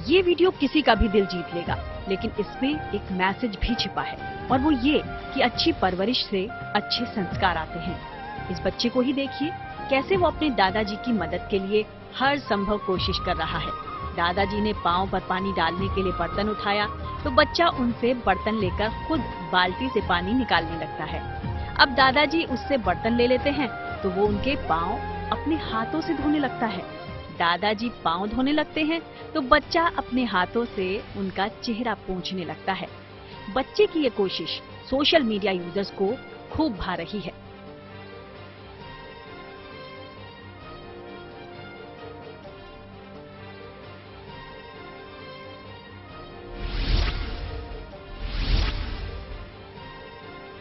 ये वीडियो किसी का भी दिल जीत लेगा, लेकिन इसमें एक मैसेज भी छिपा है और वो ये कि अच्छी परवरिश से अच्छे संस्कार आते हैं। इस बच्चे को ही देखिए, कैसे वो अपने दादाजी की मदद के लिए हर संभव कोशिश कर रहा है। दादाजी ने पांव पर पानी डालने के लिए बर्तन उठाया तो बच्चा उनसे बर्तन लेकर खुद बाल्टी से पानी निकालने लगता है। अब दादाजी उससे बर्तन ले लेते हैं तो वो उनके पांव अपने हाथों से धोने लगता है। दादाजी पांव धोने लगते हैं तो बच्चा अपने हाथों से उनका चेहरा पोंछने लगता है। बच्चे की ये कोशिश सोशल मीडिया यूजर्स को खूब भा रही है।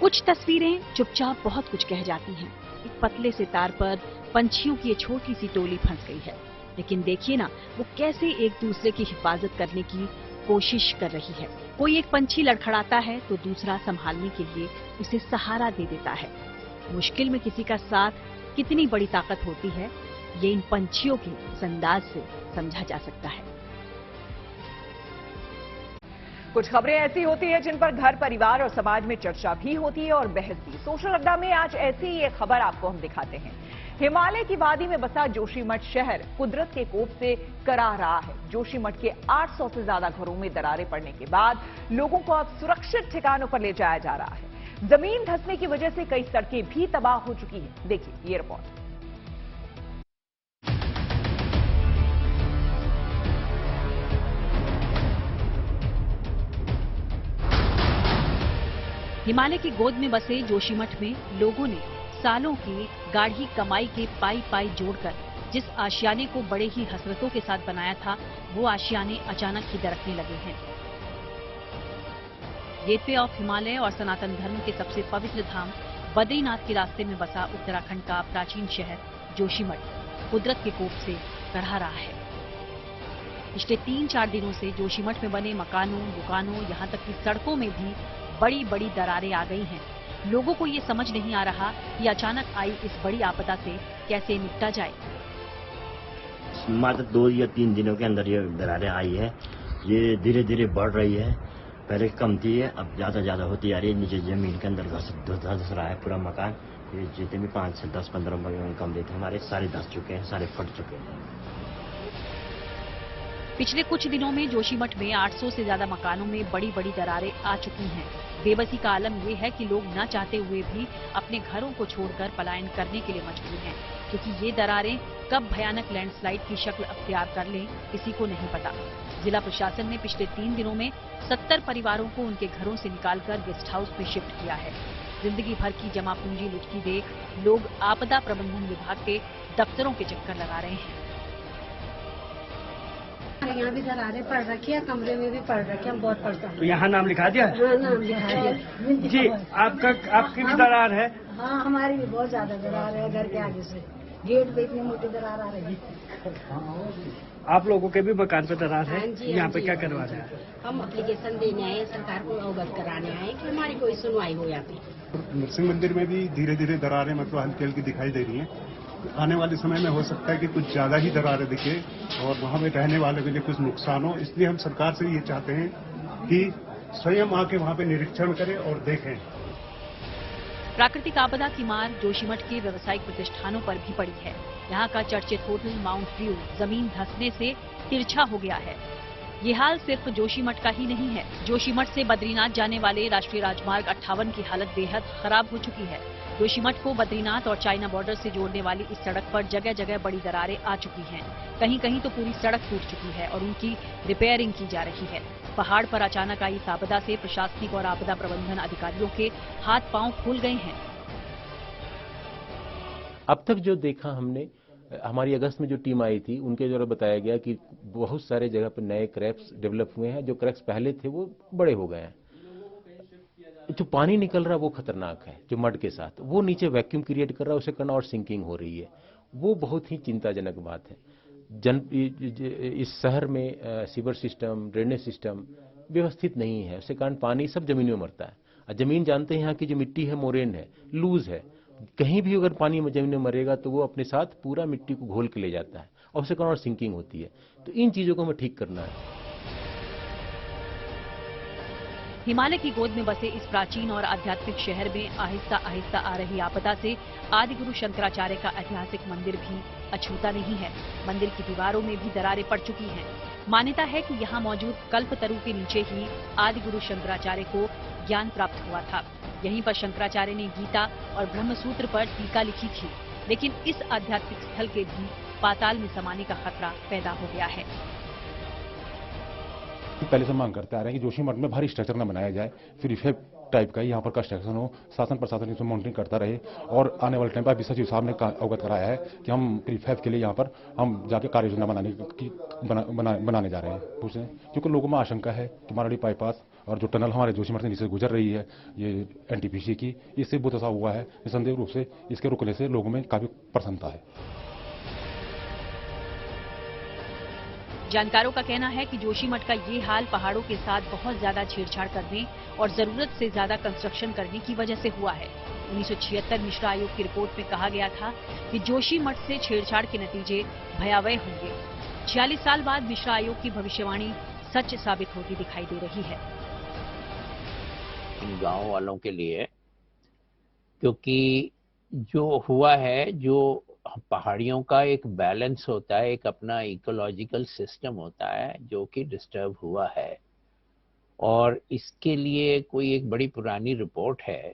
कुछ तस्वीरें चुपचाप बहुत कुछ कह जाती हैं। एक पतले से तार पर पंछियों की ये छोटी सी टोली फंस गई है, लेकिन देखिए ना वो कैसे एक दूसरे की हिफाजत करने की कोशिश कर रही है। कोई एक पंछी लड़खड़ाता है तो दूसरा संभालने के लिए उसे सहारा दे देता है। मुश्किल में किसी का साथ कितनी बड़ी ताकत होती है, ये इन पंछियों के इस अंदाज से समझा जा सकता है। कुछ खबरें ऐसी होती हैं जिन पर घर, परिवार और समाज में चर्चा भी होती है और बहस भी। सोशल अड्डा में आज ऐसी ही एक खबर आपको हम दिखाते हैं। हिमालय की वादी में बसा जोशीमठ शहर कुदरत के कोप से कराह रहा है। जोशीमठ के 800 से ज्यादा घरों में दरारें पड़ने के बाद लोगों को अब सुरक्षित ठिकानों पर ले जाया जा रहा है। जमीन धंसने की वजह से कई सड़कें भी तबाह हो चुकी हैं। देखिए ये रिपोर्ट। हिमालय की गोद में बसे जोशीमठ में लोगों ने सालों की गाढ़ी कमाई के पाई जोड़कर जिस आशियाने को बड़े ही हसरतों के साथ बनाया था, वो आशियाने अचानक ही दरकने लगे हैं। गेटवे ऑफ हिमालय और सनातन धर्म के सबसे पवित्र धाम बद्रीनाथ के रास्ते में बसा उत्तराखंड का प्राचीन शहर जोशीमठ कुदरत के कोप से कराह रहा है। पिछले 3-4 दिनों से जोशीमठ में बने मकानों, दुकानों, यहाँ तक कि सड़कों में भी बड़ी बड़ी दरारें आ गई हैं। लोगों को ये समझ नहीं आ रहा कि अचानक आई इस बड़ी आपदा से कैसे निपटा जाए। मात्र 2 या 3 दिनों के अंदर ये दरारें आई है। ये धीरे धीरे बढ़ रही है। पहले कम थी, अब ज्यादा होती जा रही है। नीचे जमीन के अंदर धस रहा है पूरा मकान। ये जितने भी 5 से 10-15 कमरे थे हमारे, सारे धस चुके हैं, सारे फट चुके हैं। पिछले कुछ दिनों में जोशीमठ में 800 से ज्यादा मकानों में बड़ी बड़ी दरारें आ चुकी हैं। बेबसी का आलम ये है कि लोग न चाहते हुए भी अपने घरों को छोड़कर पलायन करने के लिए मजबूर हैं, क्योंकि ये दरारें कब भयानक लैंडस्लाइड की शक्ल अख्तियार कर लें किसी को नहीं पता। जिला प्रशासन ने पिछले 3 दिनों में 70 परिवारों को उनके घरों से निकालकर गेस्ट हाउस में शिफ्ट किया है। जिंदगी भर की जमा पूंजी लुटती देख लोग आपदा प्रबंधन विभाग के दफ्तरों के चक्कर लगा रहे हैं। यहाँ भी दरारें पड़ रखी है, कमरे में भी पड़ रखी है, बहुत परेशान। तो यहाँ नाम लिखा दिया? हाँ, नाम लिखा दिया। जी, आपकी भी दरार है? हाँ, हमारी भी बहुत ज्यादा दरार है। घर के आगे से गेट पे इतनी मोटी दरार आ रही है। आप लोगों के भी मकान पे दरार है? यहाँ पे क्या करवा रहे हैं? हम एप्लीकेशन देने आए, सरकार को अवगत कराने आए कि हमारी कोई सुनवाई हो जाती। नरसिंह मंदिर में भी धीरे धीरे दरारें मतलब हल्की हल्की दिखाई दे रही हैं। आने वाले समय में हो सकता है कि कुछ ज्यादा ही दरारें दिखे और वहाँ पे रहने वालों के लिए कुछ नुकसान हो। इसलिए हम सरकार से ये चाहते हैं कि स्वयं आके वहाँ पे निरीक्षण करें और देखें। प्राकृतिक आपदा की मार जोशीमठ के व्यावसायिक प्रतिष्ठानों पर भी पड़ी है। यहाँ का चर्चित होटल माउंट व्यू जमीन धंसने से तिरछा हो गया है। ये हाल सिर्फ जोशीमठ का ही नहीं है। जोशीमठ से बद्रीनाथ जाने वाले राष्ट्रीय राजमार्ग 58 की हालत बेहद खराब हो चुकी है। जोशीमठ को बद्रीनाथ और चाइना बॉर्डर से जोड़ने वाली इस सड़क पर जगह जगह बड़ी दरारें आ चुकी हैं। कहीं कहीं तो पूरी सड़क टूट चुकी है और उनकी रिपेयरिंग की जा रही है। पहाड़ पर अचानक आई इस आपदा से प्रशासनिक और आपदा प्रबंधन अधिकारियों के हाथ पांव फूल गए हैं। अब तक जो देखा हमने, हमारी अगस्त में जो टीम आई थी उनके द्वारा बताया गया कि बहुत सारे जगह पर नए क्रैक्स डेवलप हुए हैं। जो क्रैक्स पहले थे वो बड़े हो गए हैं। जो पानी निकल रहा है वो खतरनाक है, जो मड के साथ वो नीचे वैक्यूम क्रिएट कर रहा है, उसे करना और सिंकिंग हो रही है। वो बहुत ही चिंताजनक बात है। इस शहर में सीवर सिस्टम, ड्रेनेज सिस्टम व्यवस्थित नहीं है, उसके कारण पानी सब जमीन में मरता है। और जमीन जानते हैं यहाँ की जो मिट्टी है मोरेन है, लूज है। कहीं भी अगर पानी जमीन में मरेगा तो वो अपने साथ पूरा मिट्टी को घोल के ले जाता है और उसके कारण और सिंकिंग होती है। तो इन चीजों को हमें ठीक करना है। हिमालय की गोद में बसे इस प्राचीन और आध्यात्मिक शहर में आहिस्ता आहिस्ता आ रही आपदा से आदिगुरु शंकराचार्य का ऐतिहासिक मंदिर भी अछूता नहीं है। मंदिर की दीवारों में भी दरारें पड़ चुकी हैं। मान्यता है कि यहाँ मौजूद कल्पतरु के नीचे ही आदिगुरु शंकराचार्य को ज्ञान प्राप्त हुआ था। यहीं पर शंकराचार्य ने गीता और ब्रह्मसूत्र पर टीका लिखी थी। लेकिन इस आध्यात्मिक स्थल के भी पाताल में समाने का खतरा पैदा हो गया है। पहले से मांग करते आ रहे हैं कि जोशीमठ में भारी स्ट्रक्चर न बनाया जाए, फिर रिफेब टाइप का यहाँ पर कंस्ट्रक्शन हो, शासन प्रशासन इसमें मॉनिटरिंग करता रहे। और आने वाले टाइम पर अभी सचिव साहब ने अवगत कराया है कि हम रिफेब के लिए यहाँ पर हम जाके कार्य योजना बनाने जा रहे हैं। पूछें क्योंकि लोगों में आशंका है कि माराड़ी बाईपास और जो टनल हमारे जोशीमठ से नीचे गुजर रही है ये एनटीपीसी की, इससे बहुत ऐसा हुआ है निसंदेह रूप से इसके रुकने से लोगों में काफी प्रसन्नता है। जानकारों का कहना है कि जोशीमठ का ये हाल पहाड़ों के साथ बहुत ज्यादा छेड़छाड़ करने और जरूरत से ज्यादा कंस्ट्रक्शन करने की वजह से हुआ है। 1976 मिश्रा आयोग की रिपोर्ट में कहा गया था कि जोशीमठ से छेड़छाड़ के नतीजे भयावह होंगे। 46 साल बाद मिश्रा आयोग की भविष्यवाणी सच साबित होती दिखाई दे रही है। इन गांव वालों के लिए, क्योंकि जो हुआ है, जो पहाड़ियों का एक बैलेंस होता है, एक अपना इकोलॉजिकल सिस्टम होता है जो कि डिस्टर्ब हुआ है, और इसके लिए कोई एक बड़ी पुरानी रिपोर्ट है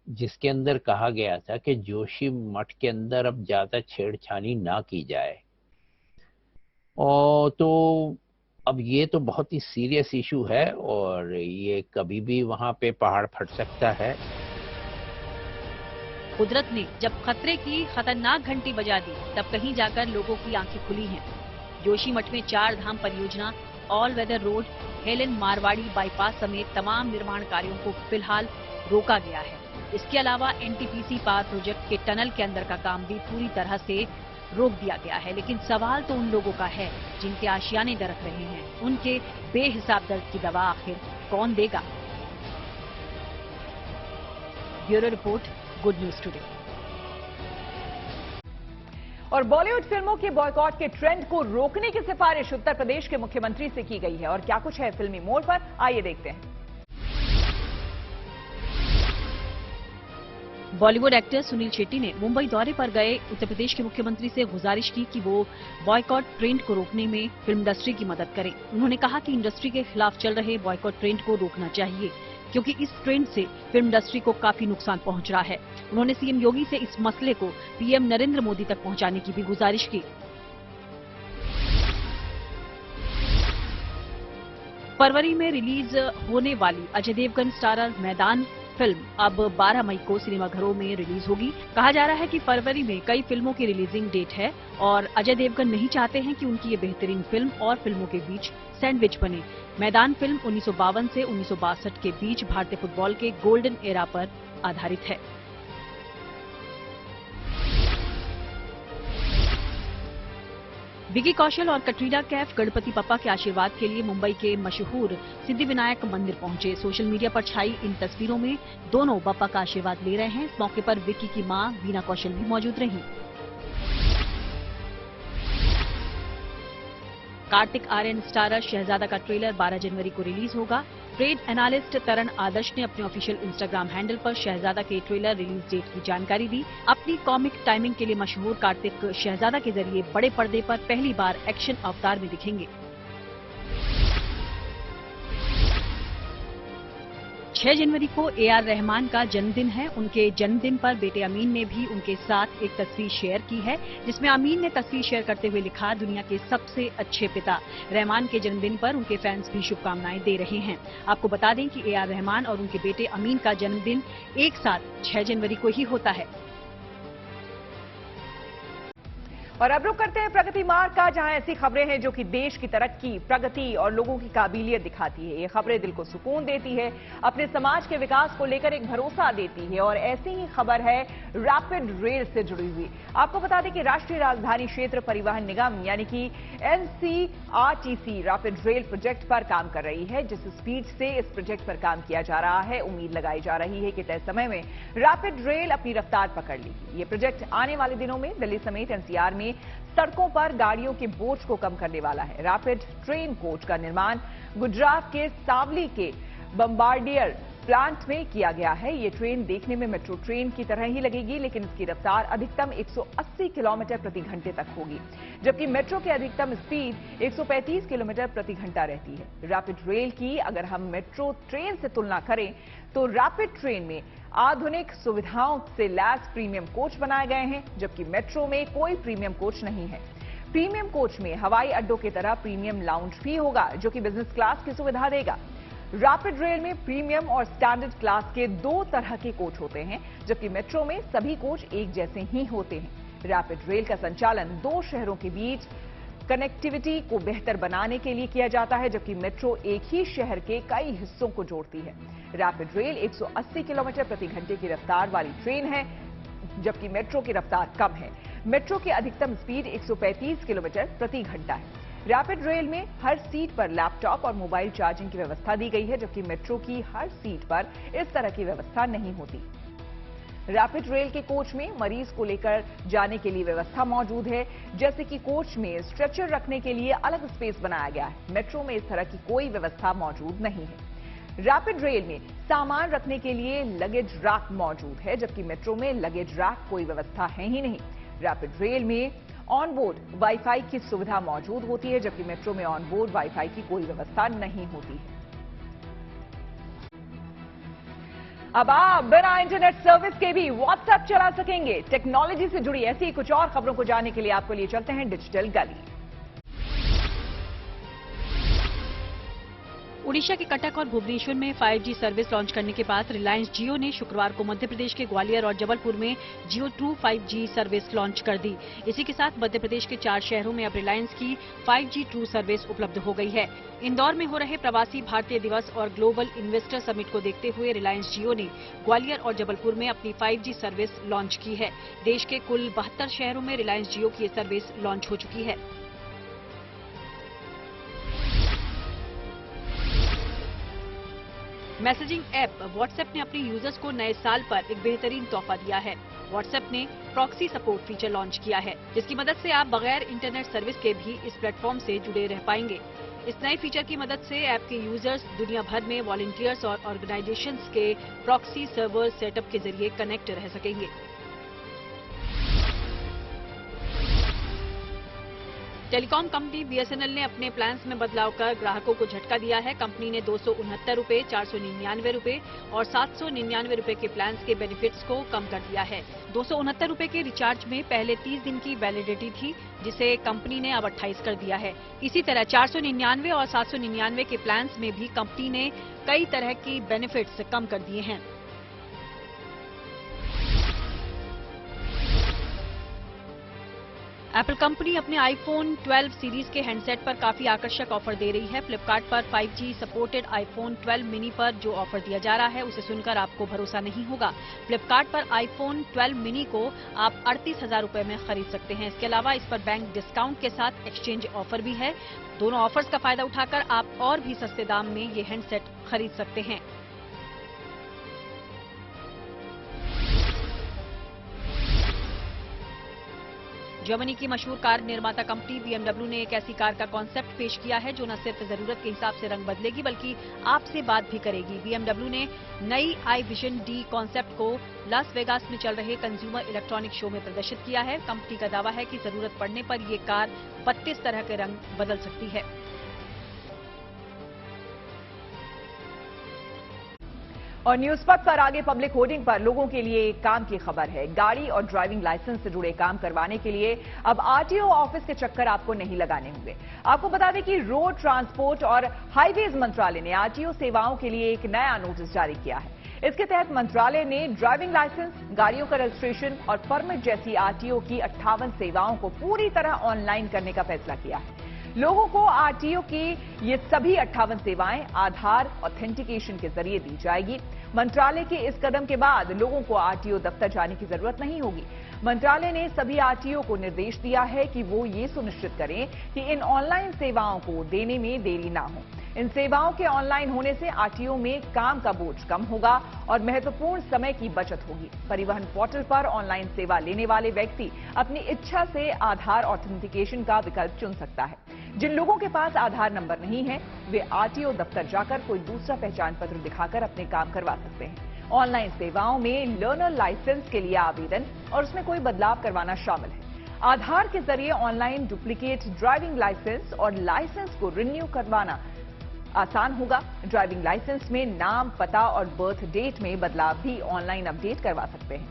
जिसके अंदर कहा गया था कि जोशीमठ के अंदर अब ज्यादा छेड़छानी ना की जाए। और तो अब ये तो बहुत ही सीरियस इशू है और ये कभी भी वहां पे पहाड़ फट सकता है। कुदरत ने जब खतरे की खतरनाक घंटी बजा दी तब कहीं जाकर लोगों की आंखें खुली हैं। जोशीमठ में 4 धाम परियोजना, all weather road, Helang Marwari bypass समेत तमाम निर्माण कार्यों को फिलहाल रोका गया है। इसके अलावा एनटीपीसी पावर प्रोजेक्ट के टनल के अंदर का काम भी पूरी तरह से रोक दिया गया है। लेकिन सवाल तो उन लोगों का है जिनके आशियाने दरक रहे हैं। उनके बेहिसाब दर्द की दवा आखिर कौन देगा? Bureau report, good news today. और बॉलीवुड फिल्मों के बॉयकॉट के ट्रेंड को रोकने की सिफारिश उत्तर प्रदेश के मुख्यमंत्री से की गई है। और क्या कुछ है फिल्मी मोड़ पर, आइए देखते हैं। बॉलीवुड एक्टर सुनील शेट्टी ने मुंबई दौरे पर गए उत्तर प्रदेश के मुख्यमंत्री से गुजारिश की कि वो बॉयकॉट ट्रेंड को रोकने में फिल्म इंडस्ट्री की मदद करें। उन्होंने कहा कि इंडस्ट्री के खिलाफ चल रहे बॉयकॉट ट्रेंड को रोकना चाहिए क्योंकि इस ट्रेंड से फिल्म इंडस्ट्री को काफी नुकसान पहुंच रहा है। उन्होंने सीएम योगी से इस मसले को पीएम नरेंद्र मोदी तक पहुंचाने की भी गुजारिश की। फरवरी में रिलीज होने वाली अजय देवगन स्टारर मैदान फिल्म अब 12 मई को सिनेमाघरों में रिलीज होगी। कहा जा रहा है कि फरवरी में कई फिल्मों की रिलीजिंग डेट है और अजय देवगन नहीं चाहते हैं कि उनकी ये बेहतरीन फिल्म और फिल्मों के बीच सैंडविच बने। मैदान फिल्म 1952 से 1962 के बीच भारतीय फुटबॉल के गोल्डन एरा पर आधारित है। विकी कौशल और कटरीना कैफ गणपति बप्पा के आशीर्वाद के लिए मुंबई के मशहूर सिद्धिविनायक मंदिर पहुंचे। सोशल मीडिया पर छाई इन तस्वीरों में दोनों बप्पा का आशीर्वाद ले रहे हैं। इस मौके पर विकी की मां वीना कौशल भी मौजूद रहीं। कार्तिक आर्यन स्टारर शहजादा का ट्रेलर 12 जनवरी को रिलीज होगा। ट्रेड एनालिस्ट तरण आदर्श ने अपने ऑफिशियल इंस्टाग्राम हैंडल पर शहजादा के ट्रेलर रिलीज डेट की जानकारी दी। अपनी कॉमिक टाइमिंग के लिए मशहूर कार्तिक शहजादा के जरिए बड़े पर्दे पर पहली बार एक्शन अवतार में दिखेंगे। 6 जनवरी को AR रहमान का जन्मदिन है। उनके जन्मदिन पर बेटे अमीन ने भी उनके साथ एक तस्वीर शेयर की है जिसमें अमीन ने तस्वीर शेयर करते हुए लिखा, दुनिया के सबसे अच्छे पिता। रहमान के जन्मदिन पर उनके फैंस भी शुभकामनाएं दे रहे हैं। आपको बता दें कि AR रहमान और उनके बेटे अमीन का जन्मदिन एक साथ 6 जनवरी को ही होता है। और अब रुक करते हैं प्रगति मार्ग का, जहां ऐसी खबरें हैं जो कि देश की तरक्की, प्रगति और लोगों की काबिलियत दिखाती है। ये खबरें दिल को सुकून देती है, अपने समाज के विकास को लेकर एक भरोसा देती है। और ऐसी ही खबर है रैपिड रेल से जुड़ी हुई। आपको बता दें कि राष्ट्रीय राजधानी क्षेत्र परिवहन निगम यानी कि NCRTC रैपिड रेल प्रोजेक्ट पर काम कर रही है। जिस स्पीड से इस प्रोजेक्ट पर काम किया जा रहा है, उम्मीद लगाई जा रही है कि तय समय में रैपिड रेल अपनी रफ्तार पकड़ लेगी। ये प्रोजेक्ट आने वाले दिनों में दिल्ली समेत NCR में सड़कों पर गाड़ियों के बोझ को कम करने वाला है। रैपिड ट्रेन कोच का निर्माण गुजरात के सावली के बम्बार्डियर प्लांट में किया गया है। ये ट्रेन देखने में मेट्रो ट्रेन की तरह ही लगेगी, लेकिन इसकी रफ्तार अधिकतम 180 किलोमीटर प्रति घंटे तक होगी, जबकि मेट्रो की अधिकतम स्पीड 135 किलोमीटर प्रति घंटा रहती है। रैपिड रेल की अगर हम मेट्रो ट्रेन से तुलना करें तो रैपिड ट्रेन में आधुनिक सुविधाओं से लैस प्रीमियम कोच बनाए गए हैं, जबकि मेट्रो में कोई प्रीमियम कोच नहीं है। प्रीमियम कोच में हवाई अड्डों की तरह प्रीमियम लाउंज भी होगा, जो कि बिजनेस क्लास की सुविधा देगा। रैपिड रेल में प्रीमियम और स्टैंडर्ड क्लास के 2 तरह के कोच होते हैं, जबकि मेट्रो में सभी कोच एक जैसे ही होते हैं। रैपिड रेल का संचालन 2 शहरों के बीच कनेक्टिविटी को बेहतर बनाने के लिए किया जाता है, जबकि मेट्रो एक ही शहर के कई हिस्सों को जोड़ती है। रैपिड रेल 180 किलोमीटर प्रति घंटे की रफ्तार वाली ट्रेन है, जबकि मेट्रो की रफ्तार कम है। मेट्रो की अधिकतम स्पीड 135 किलोमीटर प्रति घंटा है। रैपिड रेल में हर सीट पर लैपटॉप और मोबाइल चार्जिंग की व्यवस्था दी गई है, जबकि मेट्रो की हर सीट पर इस तरह की व्यवस्था नहीं होती। रैपिड रेल के कोच में मरीज को लेकर जाने के लिए व्यवस्था मौजूद है, जैसे कि कोच में स्ट्रेचर रखने के लिए अलग स्पेस बनाया गया है। मेट्रो में इस तरह की कोई व्यवस्था मौजूद नहीं है। रैपिड रेल में सामान रखने के लिए लगेज रैक मौजूद है, जबकि मेट्रो में लगेज रैक कोई व्यवस्था है ही नहीं। रैपिड रेल में ऑनबोर्ड वाईफाई की सुविधा मौजूद होती है, जबकि मेट्रो में ऑनबोर्ड वाईफाई की कोई व्यवस्था नहीं होती है। अब आप बिना इंटरनेट सर्विस के भी व्हाट्सएप चला सकेंगे। टेक्नोलॉजी से जुड़ी ऐसी कुछ और खबरों को जानने के लिए आपको लिए चलते हैं डिजिटल गली। उड़ीसा के कटक और भुवनेश्वर में 5G सर्विस लॉन्च करने के बाद रिलायंस जियो ने शुक्रवार को मध्य प्रदेश के ग्वालियर और जबलपुर में जियो ट्रू 5G सर्विस लॉन्च कर दी। इसी के साथ मध्य प्रदेश के 4 शहरों में अब रिलायंस की 5G ट्रू सर्विस उपलब्ध हो गई है। इंदौर में हो रहे प्रवासी भारतीय दिवस और ग्लोबल इन्वेस्टर समिट को देखते हुए रिलायंस जियो ने ग्वालियर और जबलपुर में अपनी 5G सर्विस लॉन्च की है। देश के कुल 72 शहरों में रिलायंस जियो की ये सर्विस लॉन्च हो चुकी है। मैसेजिंग ऐप व्हाट्सएप ने अपने यूजर्स को नए साल पर एक बेहतरीन तोहफा दिया है। व्हाट्सएप ने प्रॉक्सी सपोर्ट फीचर लॉन्च किया है, जिसकी मदद से आप बगैर इंटरनेट सर्विस के भी इस प्लेटफॉर्म से जुड़े रह पाएंगे। इस नए फीचर की मदद से ऐप के यूजर्स दुनिया भर में वॉलंटियर्स और ऑर्गेनाइजेशंस के प्रॉक्सी सर्वर सेटअप के जरिए कनेक्ट रह सकेंगे। टेलीकॉम कंपनी BSNL ने अपने प्लान्स में बदलाव कर ग्राहकों को झटका दिया है। कंपनी ने 269 रुपए, 499 रुपए और 799 रुपए के प्लान्स के बेनिफिट्स को कम कर दिया है। 269 रुपए के रिचार्ज में पहले 30 दिन की वैलिडिटी थी, जिसे कंपनी ने अब 28 कर दिया है। इसी तरह 499 और 799 के प्लान्स में भी कंपनी ने कई तरह की बेनिफिट्स कम कर दिए हैं। एप्पल कंपनी अपने आईफोन 12 सीरीज के हैंडसेट पर काफी आकर्षक ऑफर दे रही है। फ्लिपकार्ट पर 5G सपोर्टेड आईफोन 12 मिनी पर जो ऑफर दिया जा रहा है, उसे सुनकर आपको भरोसा नहीं होगा। फ्लिपकार्ट पर आईफोन 12 मिनी को आप 38,000 रुपए में खरीद सकते हैं। इसके अलावा इस पर बैंक डिस्काउंट के साथ एक्सचेंज ऑफर भी है। दोनों ऑफर्स का फायदा उठाकर आप और भी सस्ते दाम में ये हैंडसेट खरीद सकते हैं। जर्मनी की मशहूर कार निर्माता कंपनी BMW ने एक ऐसी कार का कॉन्सेप्ट पेश किया है जो न सिर्फ जरूरत के हिसाब से रंग बदलेगी बल्कि आपसे बात भी करेगी। BMW ने नई iVision D कॉन्सेप्ट को लास वेगास में चल रहे कंज्यूमर इलेक्ट्रॉनिक शो में प्रदर्शित किया है। कंपनी का दावा है कि जरूरत पड़ने पर ये कार 32 तरह के रंग बदल सकती है। और न्यूज पथ पर आगे पब्लिक होर्डिंग पर लोगों के लिए एक काम की खबर है। गाड़ी और ड्राइविंग लाइसेंस से जुड़े काम करवाने के लिए अब RTO ऑफिस के चक्कर आपको नहीं लगाने होंगे। आपको बता दें कि रोड ट्रांसपोर्ट और हाईवेज मंत्रालय ने RTO सेवाओं के लिए एक नया नोटिस जारी किया है। इसके तहत मंत्रालय ने ड्राइविंग लाइसेंस, गाड़ियों का रजिस्ट्रेशन और परमिट जैसी RTO की 58 सेवाओं को पूरी तरह ऑनलाइन करने का फैसला किया है। लोगों को RTO की ये सभी 58 सेवाएं आधार ऑथेंटिकेशन के जरिए दी जाएगी। मंत्रालय के इस कदम के बाद लोगों को RTO दफ्तर जाने की जरूरत नहीं होगी। मंत्रालय ने सभी RTO को निर्देश दिया है कि वो ये सुनिश्चित करें कि इन ऑनलाइन सेवाओं को देने में देरी ना हो। इन सेवाओं के ऑनलाइन होने से RTO में काम का बोझ कम होगा और महत्वपूर्ण समय की बचत होगी। परिवहन पोर्टल पर ऑनलाइन सेवा लेने वाले व्यक्ति अपनी इच्छा से आधार ऑथेंटिकेशन का विकल्प चुन सकता है। जिन लोगों के पास आधार नंबर नहीं है वे आरटीओ दफ्तर जाकर कोई दूसरा पहचान पत्र दिखाकर अपने काम करवा सकते हैं। ऑनलाइन सेवाओं में लर्नर लाइसेंस के लिए आवेदन और उसमें कोई बदलाव करवाना शामिल है। आधार के जरिए ऑनलाइन डुप्लीकेट ड्राइविंग लाइसेंस और लाइसेंस को रिन्यू करवाना आसान होगा। ड्राइविंग लाइसेंस में नाम, पता और बर्थ डेट में बदलाव भी ऑनलाइन अपडेट करवा सकते हैं।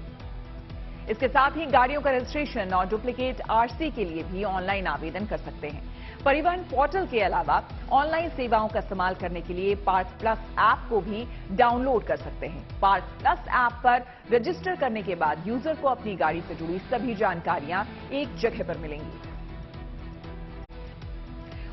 इसके साथ ही गाड़ियों का रजिस्ट्रेशन और डुप्लीकेट आरसी के लिए भी ऑनलाइन आवेदन कर सकते हैं। परिवहन पोर्टल के अलावा ऑनलाइन सेवाओं का इस्तेमाल करने के लिए पार्क प्लस ऐप को भी डाउनलोड कर सकते हैं। पार्क प्लस ऐप पर रजिस्टर करने के बाद यूजर को अपनी गाड़ी से जुड़ी सभी जानकारियां एक जगह पर मिलेंगी।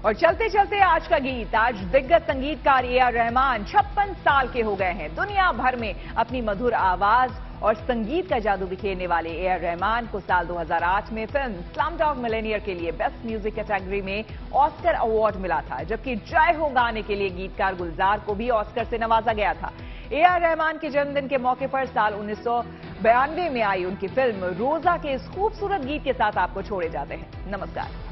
और चलते चलते आज का गीत। आज दिग्गज संगीतकार ए.आर. रहमान 56 साल के हो गए हैं। दुनिया भर में अपनी मधुर आवाज और संगीत का जादू बिखेरने वाले ए.आर. रहमान को साल 2008 में फिल्म स्लमडॉग मिलियनेयर के लिए बेस्ट म्यूजिक कैटेगरी में ऑस्कर अवार्ड मिला था, जबकि जय हो गाने के लिए गीतकार गुलजार को भी ऑस्कर से नवाजा गया था। ए.आर. रहमान के जन्मदिन के मौके पर साल 1992 में आई उनकी फिल्म रोजा के इस खूबसूरत गीत के साथ आपको छोड़े जाते हैं। नमस्कार।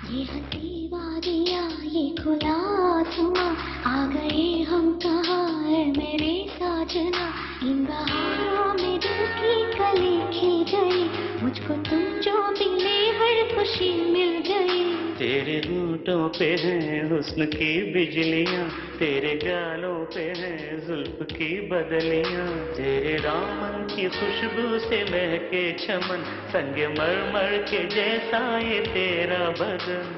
ये हंसी वादियाँ, ये खुला आसमां, आ गए हम कहाँ है मेरे साजना। इन बहारों में दिल की कली खिल गई, मुझको तुम जो मिले हर खुशी मिल गई। तेरे होठों पे है हुस्न की बिजलियाँ, तेरे गालों पे है जुल्फ की बदलियाँ। तेरे दामन की खुशबू से महके चमन, संग मरमर के जैसा ये तेरा बदन।